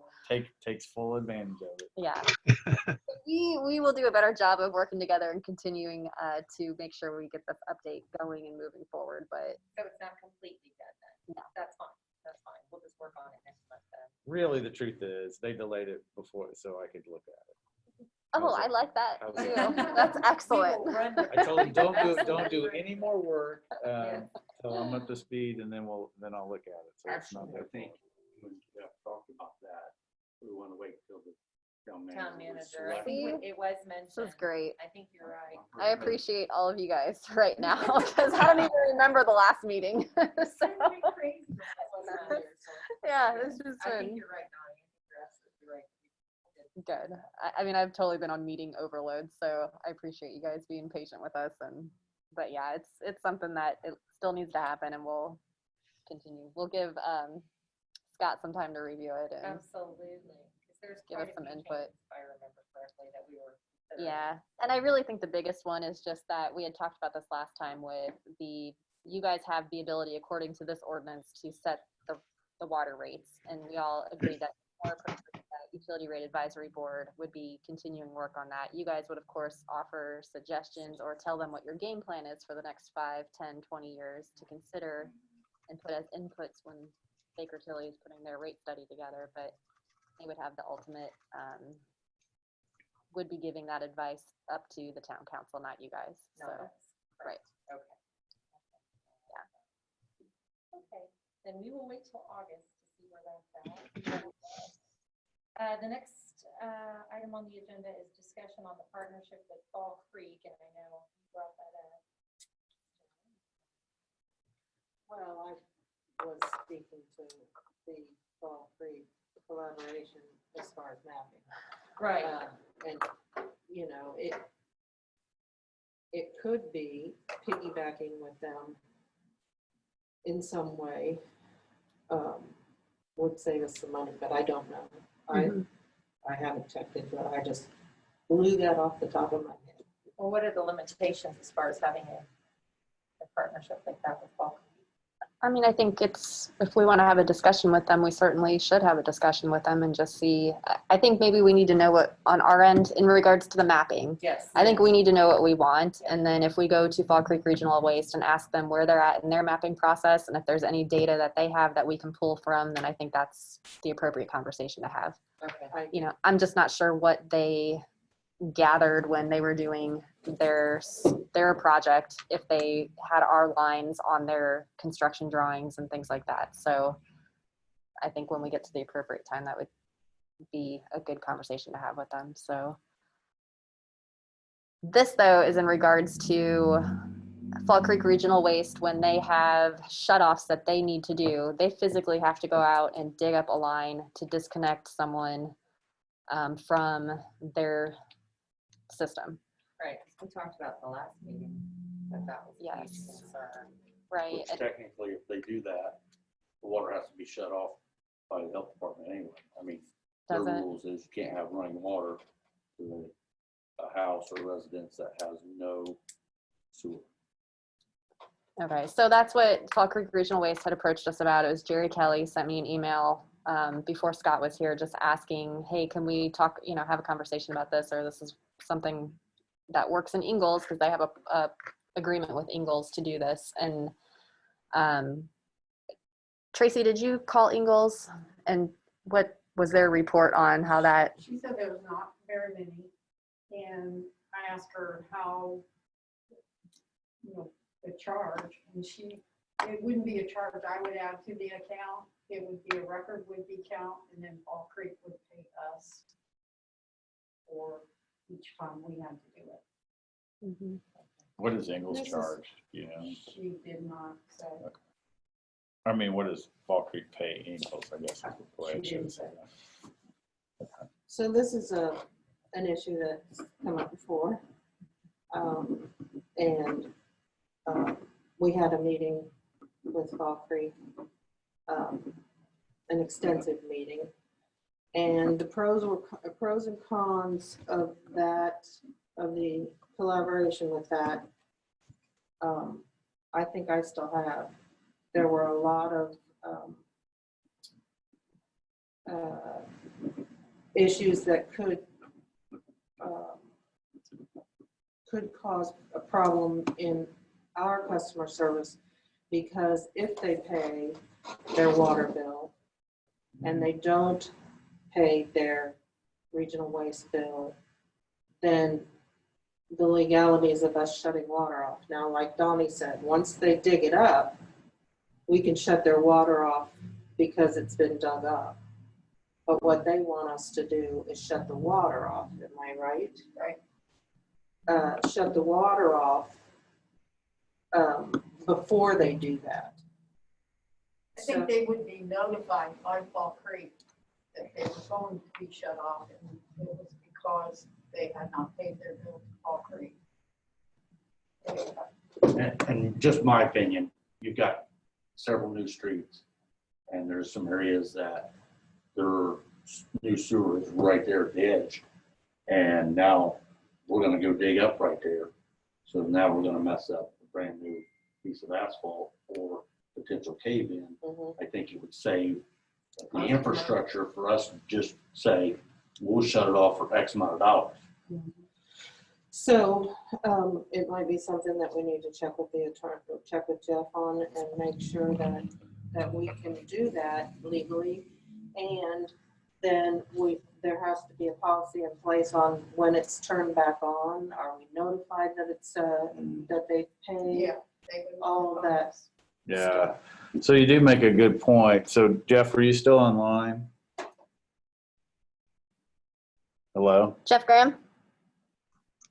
Takes full advantage of it. yeah, we will do a better job of working together and continuing to make sure we get this update going and moving forward. But So it's not completely dead then? No. That's fine, that's fine. We'll just work on it next month then. Really, the truth is, they delayed it before so I could look at it. oh, I like that How's too. that? That's excellent. We will run the- I told them don't do any more work till I'm up to speed, and then I'll look at it. So it's not Actually, their I think fault. when Jeff talked about that, we want to wait till the town Town manager. was manager, I selected. think it was This mentioned. is great. I think you're right. I appreciate all of you guys right now because I don't even remember the last meeting. So, yeah, it's just I think been you're right, Donnie. I think you're absolutely right. good. I mean, I've totally been on meeting overload, so I appreciate you guys being patient with us. But yeah, it's something that it still needs to happen, and we'll continue. We'll give Scott some time to review it and Absolutely. 'Cause there's give quite us a some few input. changes, if I remember correctly, that we were considering. Yeah, and I really think the biggest one is just that we had talked about this last time with you guys have the ability according to this ordinance to set the water rates, and we all agreed that more appropriate that utility rate advisory board would be continuing work on that. You guys would of course offer suggestions or tell them what your game plan is for the next 5, 10, 20 years to consider and put as inputs when Baker Tilly is putting their rate study together, but they would have the ultimate would be giving that advice up to the town council, not you guys. No, So, that's right. Okay. Yeah. Okay, then we will wait till August to see where that's at. The next item on the agenda is discussion on the partnership with Fall Creek, and I know you brought that up. Well, I was speaking to the Fall Creek collaboration as far as mapping. Right. And, it could be piggybacking with them in some way, would save us some money, but I don't know. I haven't checked into it. I just blew that off the top of my head. Well, what are the limitations as far as having a partnership like that with Fall Creek? I mean, I think if we want to have a discussion with them, we certainly should have a discussion with them and just see. I think maybe we need to know what on our end in regards to the mapping. Yes. I think we need to know what we want. And then if we go to Fall Creek Regional Waste and ask them where they're at in their mapping process, and if there's any data that they have that we can pull from, then I think that's the appropriate conversation to have. Okay. I'm just not sure what they gathered when they were doing their project, if they had our lines on their construction drawings and things like that. So I think when we get to the appropriate time, that would be a good conversation to have with them. So this though is in regards to Fall Creek Regional Waste. When they have shutoffs that they need to do, they physically have to go out and dig up a line to disconnect someone from their system. Right, we talked about the last meeting, that was a huge Yes. concern. Right. Which technically, if they do that, the water has to be shut off by the health department anyway. I mean, their Does it? rules is you can't have running water to a house or residence that has no sewer. Okay, so that's what Fall Creek Regional Waste had approached us about. It was Jerry Kelly sent me an email before Scott was here, just asking, hey, can we talk, have a conversation about this, or this is something that works in Ingalls, because they have a agreement with Ingalls to do this. And Tracy, did you call Ingalls, and what was their report on how that? She said there was not very many, and I asked her how, the charge, and it wouldn't be a charge I would add to the account. It would be a record would be count, and then Fall Creek would pay us for each time we had to do it. What does Ingalls This is- charge, you know? She did not say. I mean, what does Fall Creek pay Ingalls, I guess is the way I She should didn't say say. that. So this is an issue that's come up before. And we had a meeting with Fall Creek, an extensive meeting. And the pros and cons of that, of the collaboration with that, I think I still have. There were a lot of issues that could cause a problem in our customer service, because if they pay their water bill and they don't pay their regional waste bill, then the legalities of us shutting water off. Now, like Donnie said, once they dig it up, we can shut their water off because it's been dug up. But what they want us to do is shut the water off, am I right? Right. Shut the water off before they do that. I think they would be notified by Fall Creek that they were going to be shut off, and it was because they had not paid their bill to Fall Creek. And just my opinion, you've got several new streets, and there's some areas that their new sewer is right there at the edge. And now we're gonna go dig up right there. So now we're gonna mess up a brand new piece of asphalt or potential cave in. Mhm. I think it would save the infrastructure for us to just say, we'll shut it off for X amount of dollars. So it might be something that we need to check with the attorney, check with Jeff on, and make sure that we can do that legally. And then there has to be a policy in place on when it's turned back on. Are we notified that it's that they paid? Yeah. They would All of that. Yeah, so you do make a good point. So Jeff, are you still online? Hello? Jeff Graham?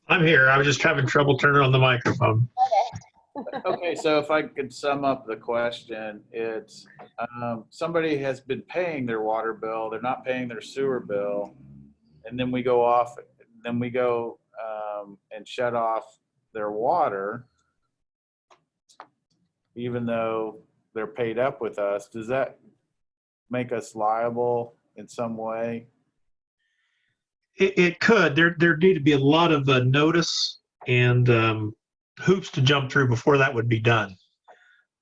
I'm here. I was just having trouble turning on the microphone. Okay, so if I could sum up the question, it's somebody has been paying their water bill, they're not paying their sewer bill, and then we go and shut off their water, even though they're paid up with us. Does that make us liable in some way? It could. There need to be a lot of notice and hoops to jump through before that would be done.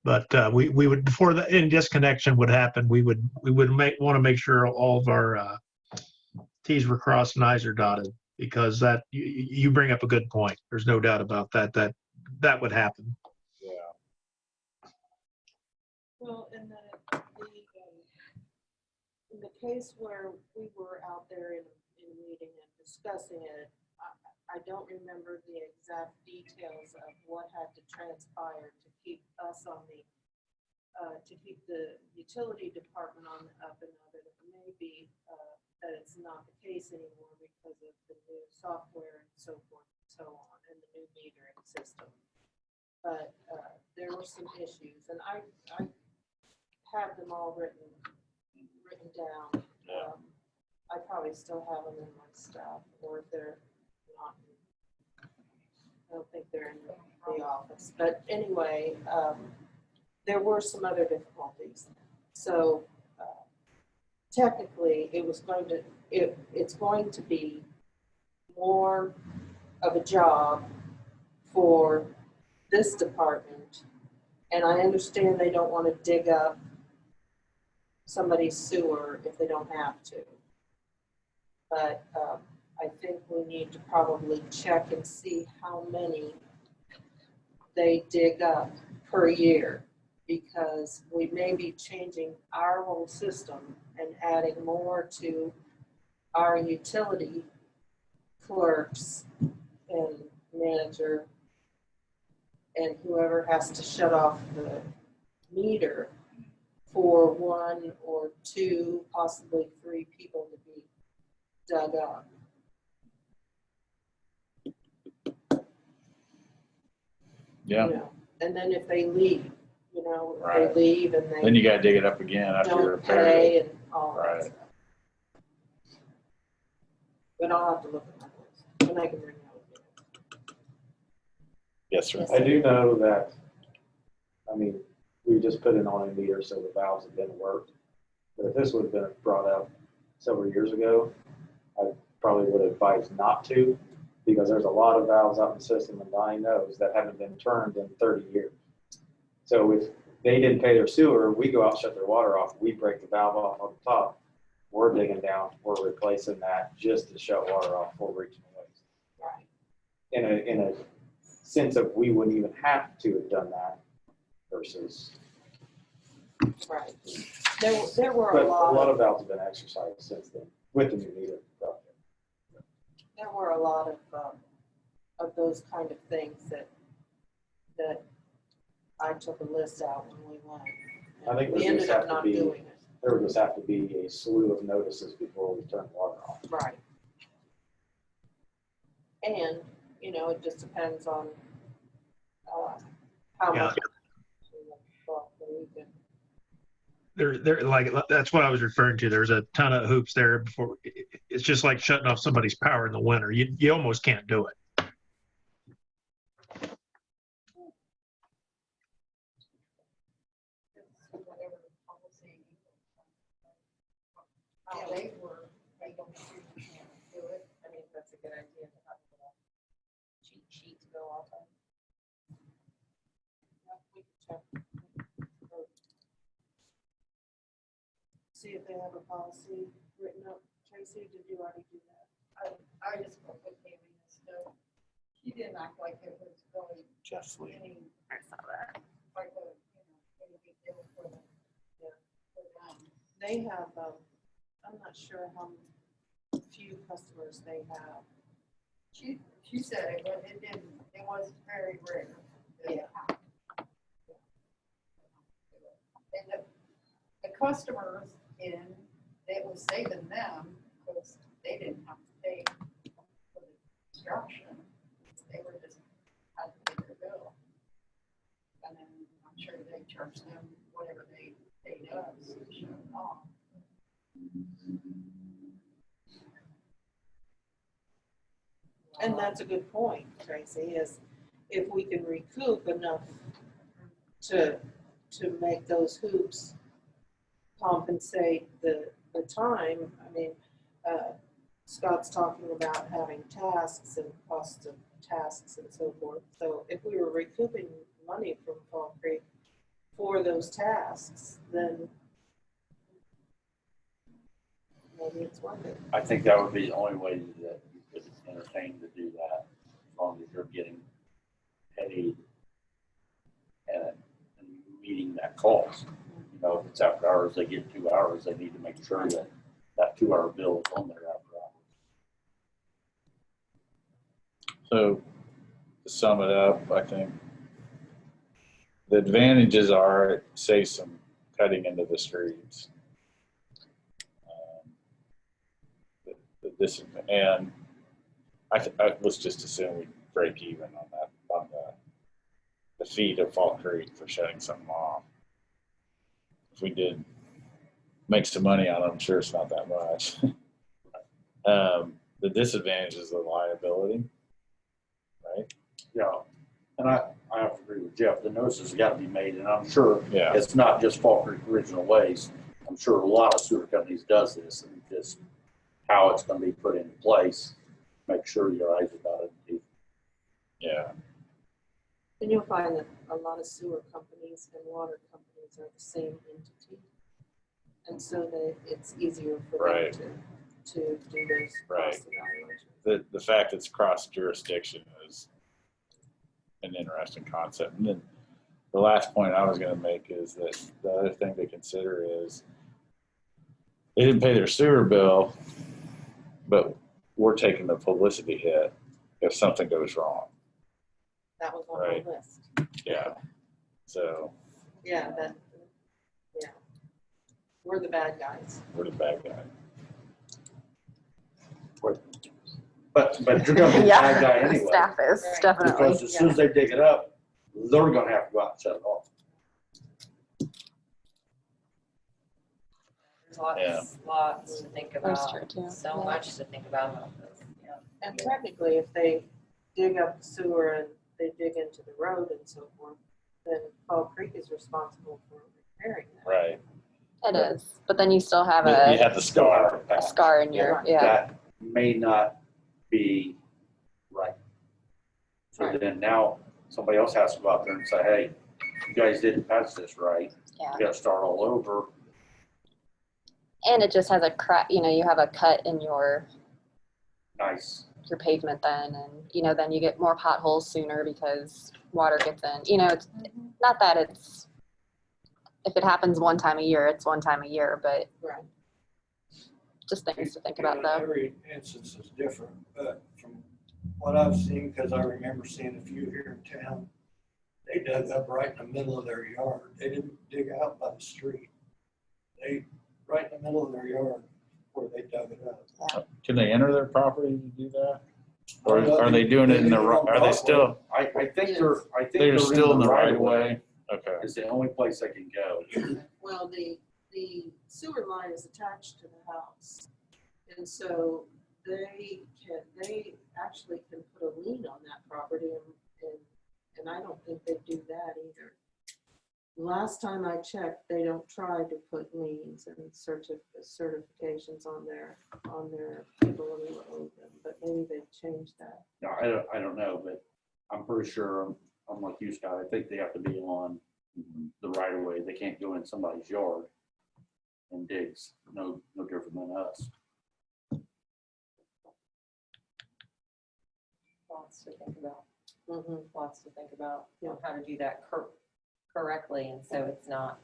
But we would, before any disconnection would happen, we would want to make sure all of our T's were crossed and I's are dotted, because that you bring up a good point. There's no doubt about that. That would happen. Yeah. Well, in the case where we were out there in a meeting and discussing it, I don't remember the exact details of what had to transpire to keep us on to keep the utility department on the up and up. And it may be that it's not the case anymore because of the new software and so forth and so on, and the new metering system. But there were some issues, and I have them all written down. I probably still have them in my stuff, or if they're not, I don't think they're in the office. But anyway, there were some other difficulties. So technically, it's going to be more of a job for this department. And I understand they don't want to dig up somebody's sewer if they don't have to. But I think we need to probably check and see how many they dig up per year, because we may be changing our whole system and adding more to our utility clerks and manager and whoever has to shut off the meter for 1 or 2, possibly 3 people to be dug up. Yeah, You know, and then if they leave, you know, if Right. they leave and then they you gotta dig it up again after you don't repair it. pay and all that Right. stuff. But I'll have to look at my list, and I can bring that up. Yes, sir. I do know that, I mean, we just put an on meter, so the valves have been worked. But if this would have been brought up several years ago, I probably would advise not to, because there's a lot of valves out in the system, and Donnie knows, that haven't been turned in 30 years. So if they didn't pay their sewer, we go out, shut their water off, we break the valve off on the top. We're digging down, we're replacing that just to shut water off before reaching the waste. Right. In a sense of we wouldn't even have to have done that versus, Right. There were but a lot of, valves have been exercised since then with the new meter project. there were a lot of those kind of things that I took a list out when we went. I think We we ended just up have to not be- doing it. There would just have to be a slew of notices before we turn water off. Right. And, you know, it just depends on how Yeah. much. Well, we can- There, like, that's what I was referring to. There's a ton of hoops there before. It's just like shutting off somebody's power in the winter. You almost can't do it. Whatever policy. How they work, they don't do it. I mean, that's a good idea to have a little cheat sheet to go off of. Yeah, we can check. See if they have a policy written up. Tracy, did you already do that? I just spoke with Amy and stuff. He didn't act like it was really Jeff Lee. any, I saw that. like a, any big deal for them. For them. They have, I'm not sure how few customers they have. She said it, but it was very rare. that it happened. And the customers it was saving them because they didn't have to pay for the construction. They were just had to pay their bill. And then I'm sure they charged them whatever they paid us to shut it off. And that's a good point, Tracy, is if we can recoup enough to make those hoops compensate the time. I mean, Scott's talking about having tasks and cost of tasks and so forth. So if we were recouping money from Fall Creek for those tasks, then maybe it's worth it. I think that would be the only way that you could entertain to do that, as long as you're getting paid and meeting that cost. You know, if it's after hours, they get 2 hours, they need to make sure that that 2 hour bill is on there after hours. So to sum it up, I think the advantages are it saves some cutting into the streets. And let's just assume we break even on that, on the fee to Fall Creek for shutting something off. If we did make some money on it, I'm sure it's not that much. The disadvantage is the liability, right? Yeah, and I have to agree with Jeff, the notices have got to be made, and I'm sure Yeah. it's not just Fall Creek Original Waste. I'm sure a lot of sewer companies does this, and just how it's going to be put into place, make sure your eyes are dotted. Yeah. And you'll find that a lot of sewer companies and water companies are the same entity. And so it's easier for Right. them to do those Right. cost evaluations. The fact it's cross jurisdiction is an interesting concept. And then the last point I was going to make is that the other thing to consider is they didn't pay their sewer bill, but we're taking the publicity hit if something goes wrong. That was on Right. the list. Yeah. So Yeah, we're the bad guys. we're the bad guy. But you're going to be a bad guy The anyway. staff is Right. definitely. Because as soon as they dig it up, they're gonna have to go out and shut it off. There's Yeah. lots to think That's about, true, too. so Yeah. much to think about about this, yeah. And technically, if they dig up the sewer and they dig into the road and so forth, then Fall Creek is responsible for repairing that. Right. It is, but then you still have You a have the scar. scar in your, yeah. That may not be right. So Right. then now somebody else has to go out there and say, hey, you guys didn't patch this right. Yeah. You gotta start all over. And it just has a crack, you know, you have a cut in your Nice. pavement then, and, you know, then you get more potholes sooner because water gets in, you know, it's not that it's, if it happens one time a year, it's one time a year, but Right. just things to think You know, about though. Every instance is different, but from what I've seen, because I remember seeing a few here in town, they dug up right in the middle of their yard. They didn't dig out by the street. They, right in the middle of their yard where they dug it up. Can they enter their property to do that? Or are they doing it in the, are they still, I think they're they're still in the right of way? Okay. It's the only place they can go. Well, the sewer line is attached to the house. And so they actually can put a lien on that property and I don't think they do that either. Last time I checked, they don't try to put liens and certifications on their people who owe them, but maybe they've changed that. No, I don't know, but I'm pretty sure, I'm like you, Scott, I think they have to be on the right of way. They can't go in somebody's yard and digs, no different than us. Lots to think about, Mm-hmm. lots to think about, you know, how to do that correctly, and so it's not.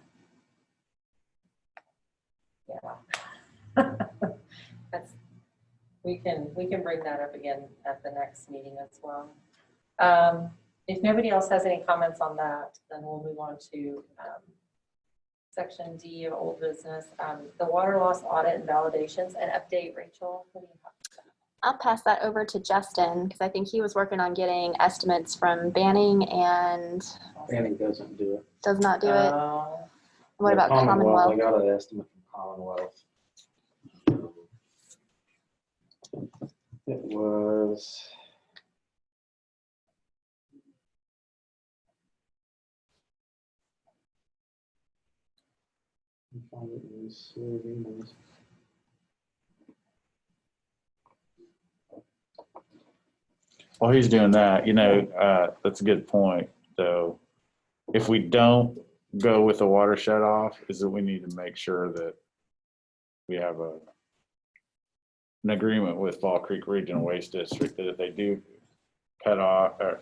Yeah. That's, we can bring that up again at the next meeting as well. If nobody else has any comments on that, then we'll move on to section D of old business, the water loss audit and validations and update. Rachel, what do you have? I'll pass that over to Justin because I think he was working on getting estimates from Banning and Banning doesn't do it. does not do it. What The about Commonwealth? I got an estimate from Commonwealth. It was. Find it in this sewer of emails. While he's doing that, you know, that's a good point, though. If we don't go with the water shut off, is that we need to make sure that we have an agreement with Fall Creek Regional Waste District that if they do cut off, or,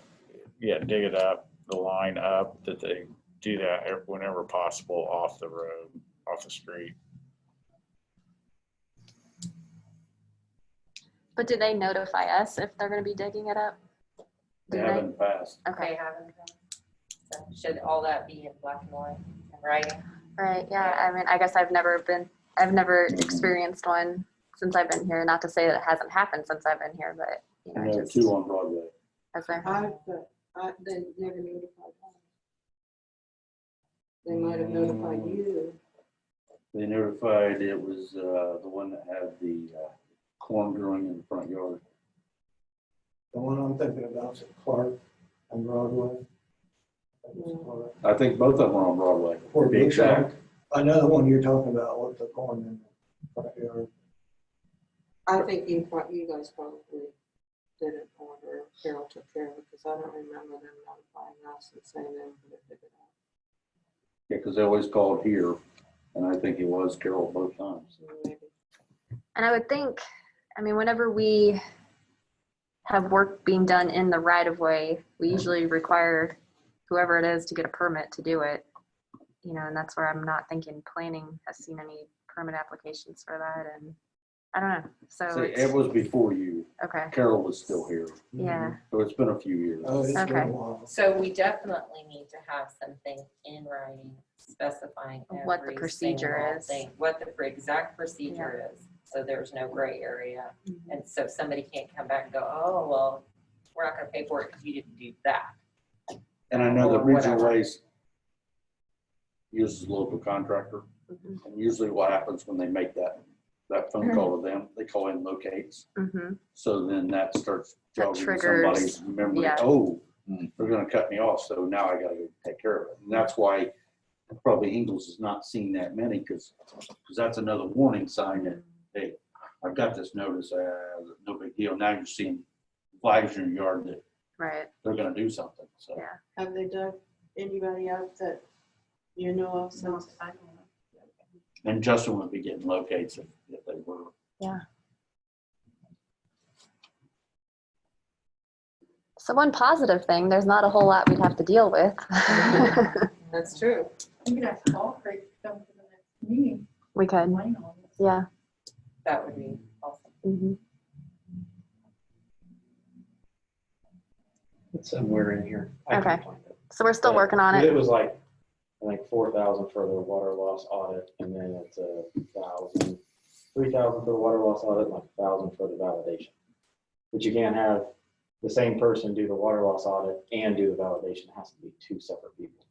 dig it up, the line up, that they do that whenever possible off the road, off the street. But do they notify us if they're going to be digging it up? They Do haven't passed. Okay. Okay, haven't. So should all that be in black and white and writing? Right. Yeah. I mean, I guess I've never experienced one since I've been here. Not to say that it hasn't happened since I've been here, but you know, And there are just two on Broadway. as there. They never notified us. They might have notified you. They notified it was the one that had the corn growing in the front yard. The one I'm thinking about is at Clark on Broadway. I think it's Clark. I think both of them are on Broadway. Or To be exact. I know the one you're talking about with the corn in the front yard. I think you guys probably didn't order, Carol took care of it, because I don't remember them notifying us and saying they were gonna pick it up. Yeah, because they always called here, and I think it was Carol both times. So maybe. And I would think, I mean, whenever we have work being done in the right of way, we usually require whoever it is to get a permit to do it. You know, and that's where I'm not thinking planning has seen any permit applications for that, and I don't know. So See, it's, it was before you. okay, Carol was still here, yeah, so it's been a few years. Oh, it's been Okay. a while. So we definitely need to have something in writing specifying What the every procedure single is. thing, what the exact procedure is. So there's no gray area. Mhm. And so somebody can't come back and go, oh, well, we're not gonna pay for it because you didn't do that. And I know the Or Regional whatever. Ways uses a local contractor. Mhm. And usually what happens when they make that phone call to them, they call in locates. Mm-hmm. So then that starts That jogging triggers, somebody's memory. yeah. Oh, they're gonna cut me off, so now I gotta go take care of it. And that's why probably Ingalls has not seen that many, because that's another warning sign that, hey, I've got this notice, no big deal. Now you're seeing flags in your yard that Right. they're gonna do something, so. Yeah. Have they dug anybody out that you know of since? I don't know. And Justin would be getting locates if they were. So one positive thing, there's not a whole lot we'd have to deal with. That's true. You could ask Paul Craig to come to the next meeting. We could, Explain all this. yeah. That would be awesome. Mm-hmm. It's somewhere in here. I can't Okay. find it. So we're still But working on It it. was like, I think 4,000 for the water loss audit, and then it's 1,000, 3,000 for the water loss audit, and like 1,000 for the validation. But you can't have the same person do the water loss audit and do the validation. It has to be two separate people.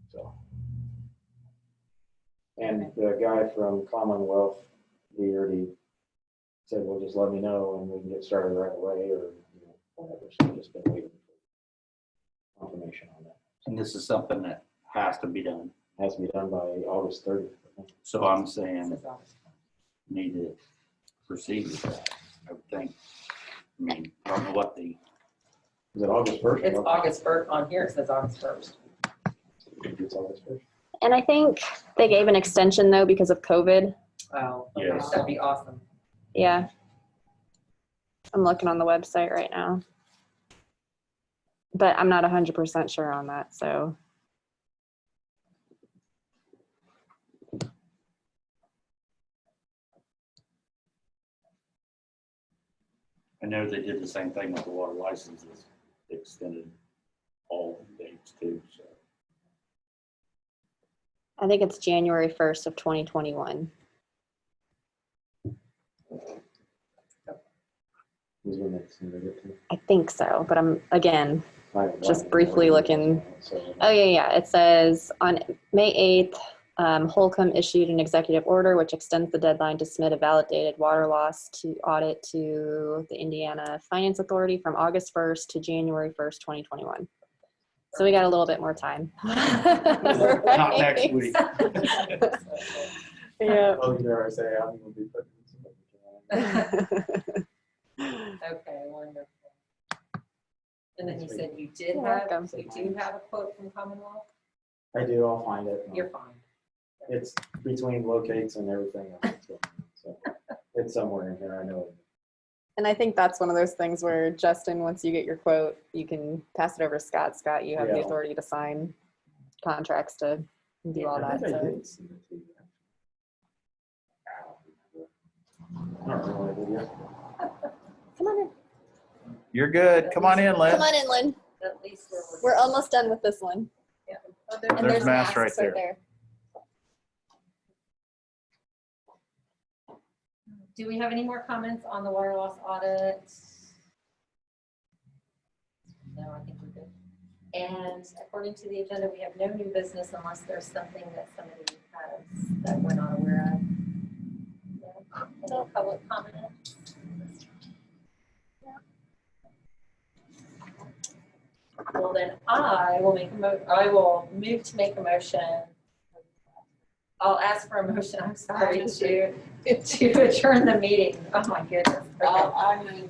So. And the guy from Commonwealth, he already said, well, just let me know and we can get started right away, or, you know, whatever. So I've just been waiting for confirmation on that. And this is something that has to be done. Has to be done by August 30th. I think. So I'm saying need to proceed with that, I would think. I mean, I don't know what the, Is it August 1st? It's August 1st, on here it says August 1st. It's August 1st. And I think they gave an extension though because of COVID. Oh, okay, Yes. that'd be awesome. Yeah. I'm looking on the website right now. But I'm not 100% sure on that, so. I know they did the same thing with the water licenses, they extended all the dates too, so. I think it's January 1st of 2021. Is when they submitted it to me. I think so, but I'm, again, I haven't Just gotten it. briefly looking. So, oh yeah. It says on May 8th, Holcomb issued an executive order which extends the deadline to submit a validated water loss to audit to the Indiana Finance Authority from August 1st to January 1st, 2021. So we got a little bit more time. Not next week. Yeah. Oh, there I say, I'm gonna be putting somebody. Okay, wonderful. And then you said you did You're have, welcome. you do have a quote from Commonwealth? I do, I'll find it. You're fine. It's between locates and everything else. So it's somewhere in here, I know. And I think that's one of those things where Justin, once you get your quote, you can pass it over to Scott. Scott, you have the Yeah. authority to sign contracts to do all I that. think I So. did send it to you. I don't remember. I don't really did yet. Come on in. You're good. Come on in, Lynn. Come on in, Lynn. At least We're almost done with this one. And There's masks right masks there. Do we have any more comments on the water loss audit? No, I think we're good. And according to the agenda, we have no new business unless there's something that somebody has that we're not aware of. No public comment. Well, then I will move to make a motion. I'll ask for a motion, I'm sorry, to adjourn the meeting. Oh, my goodness. Okay.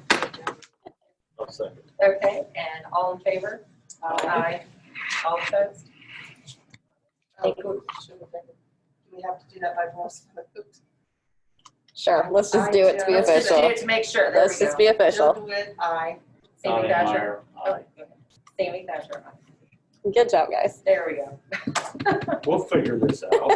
I'll second. Okay, and all in favor? Aye. All opposed? Do we have to do that by voice vote? Sure, let's just do it to be Let's just do official. it to make sure. There Let's we just go. be official. Derwin, aye. Sammy Donnie Thatcher. Meyer, aye. Sammy Thatcher. Good job, guys. There we go. We'll figure this out.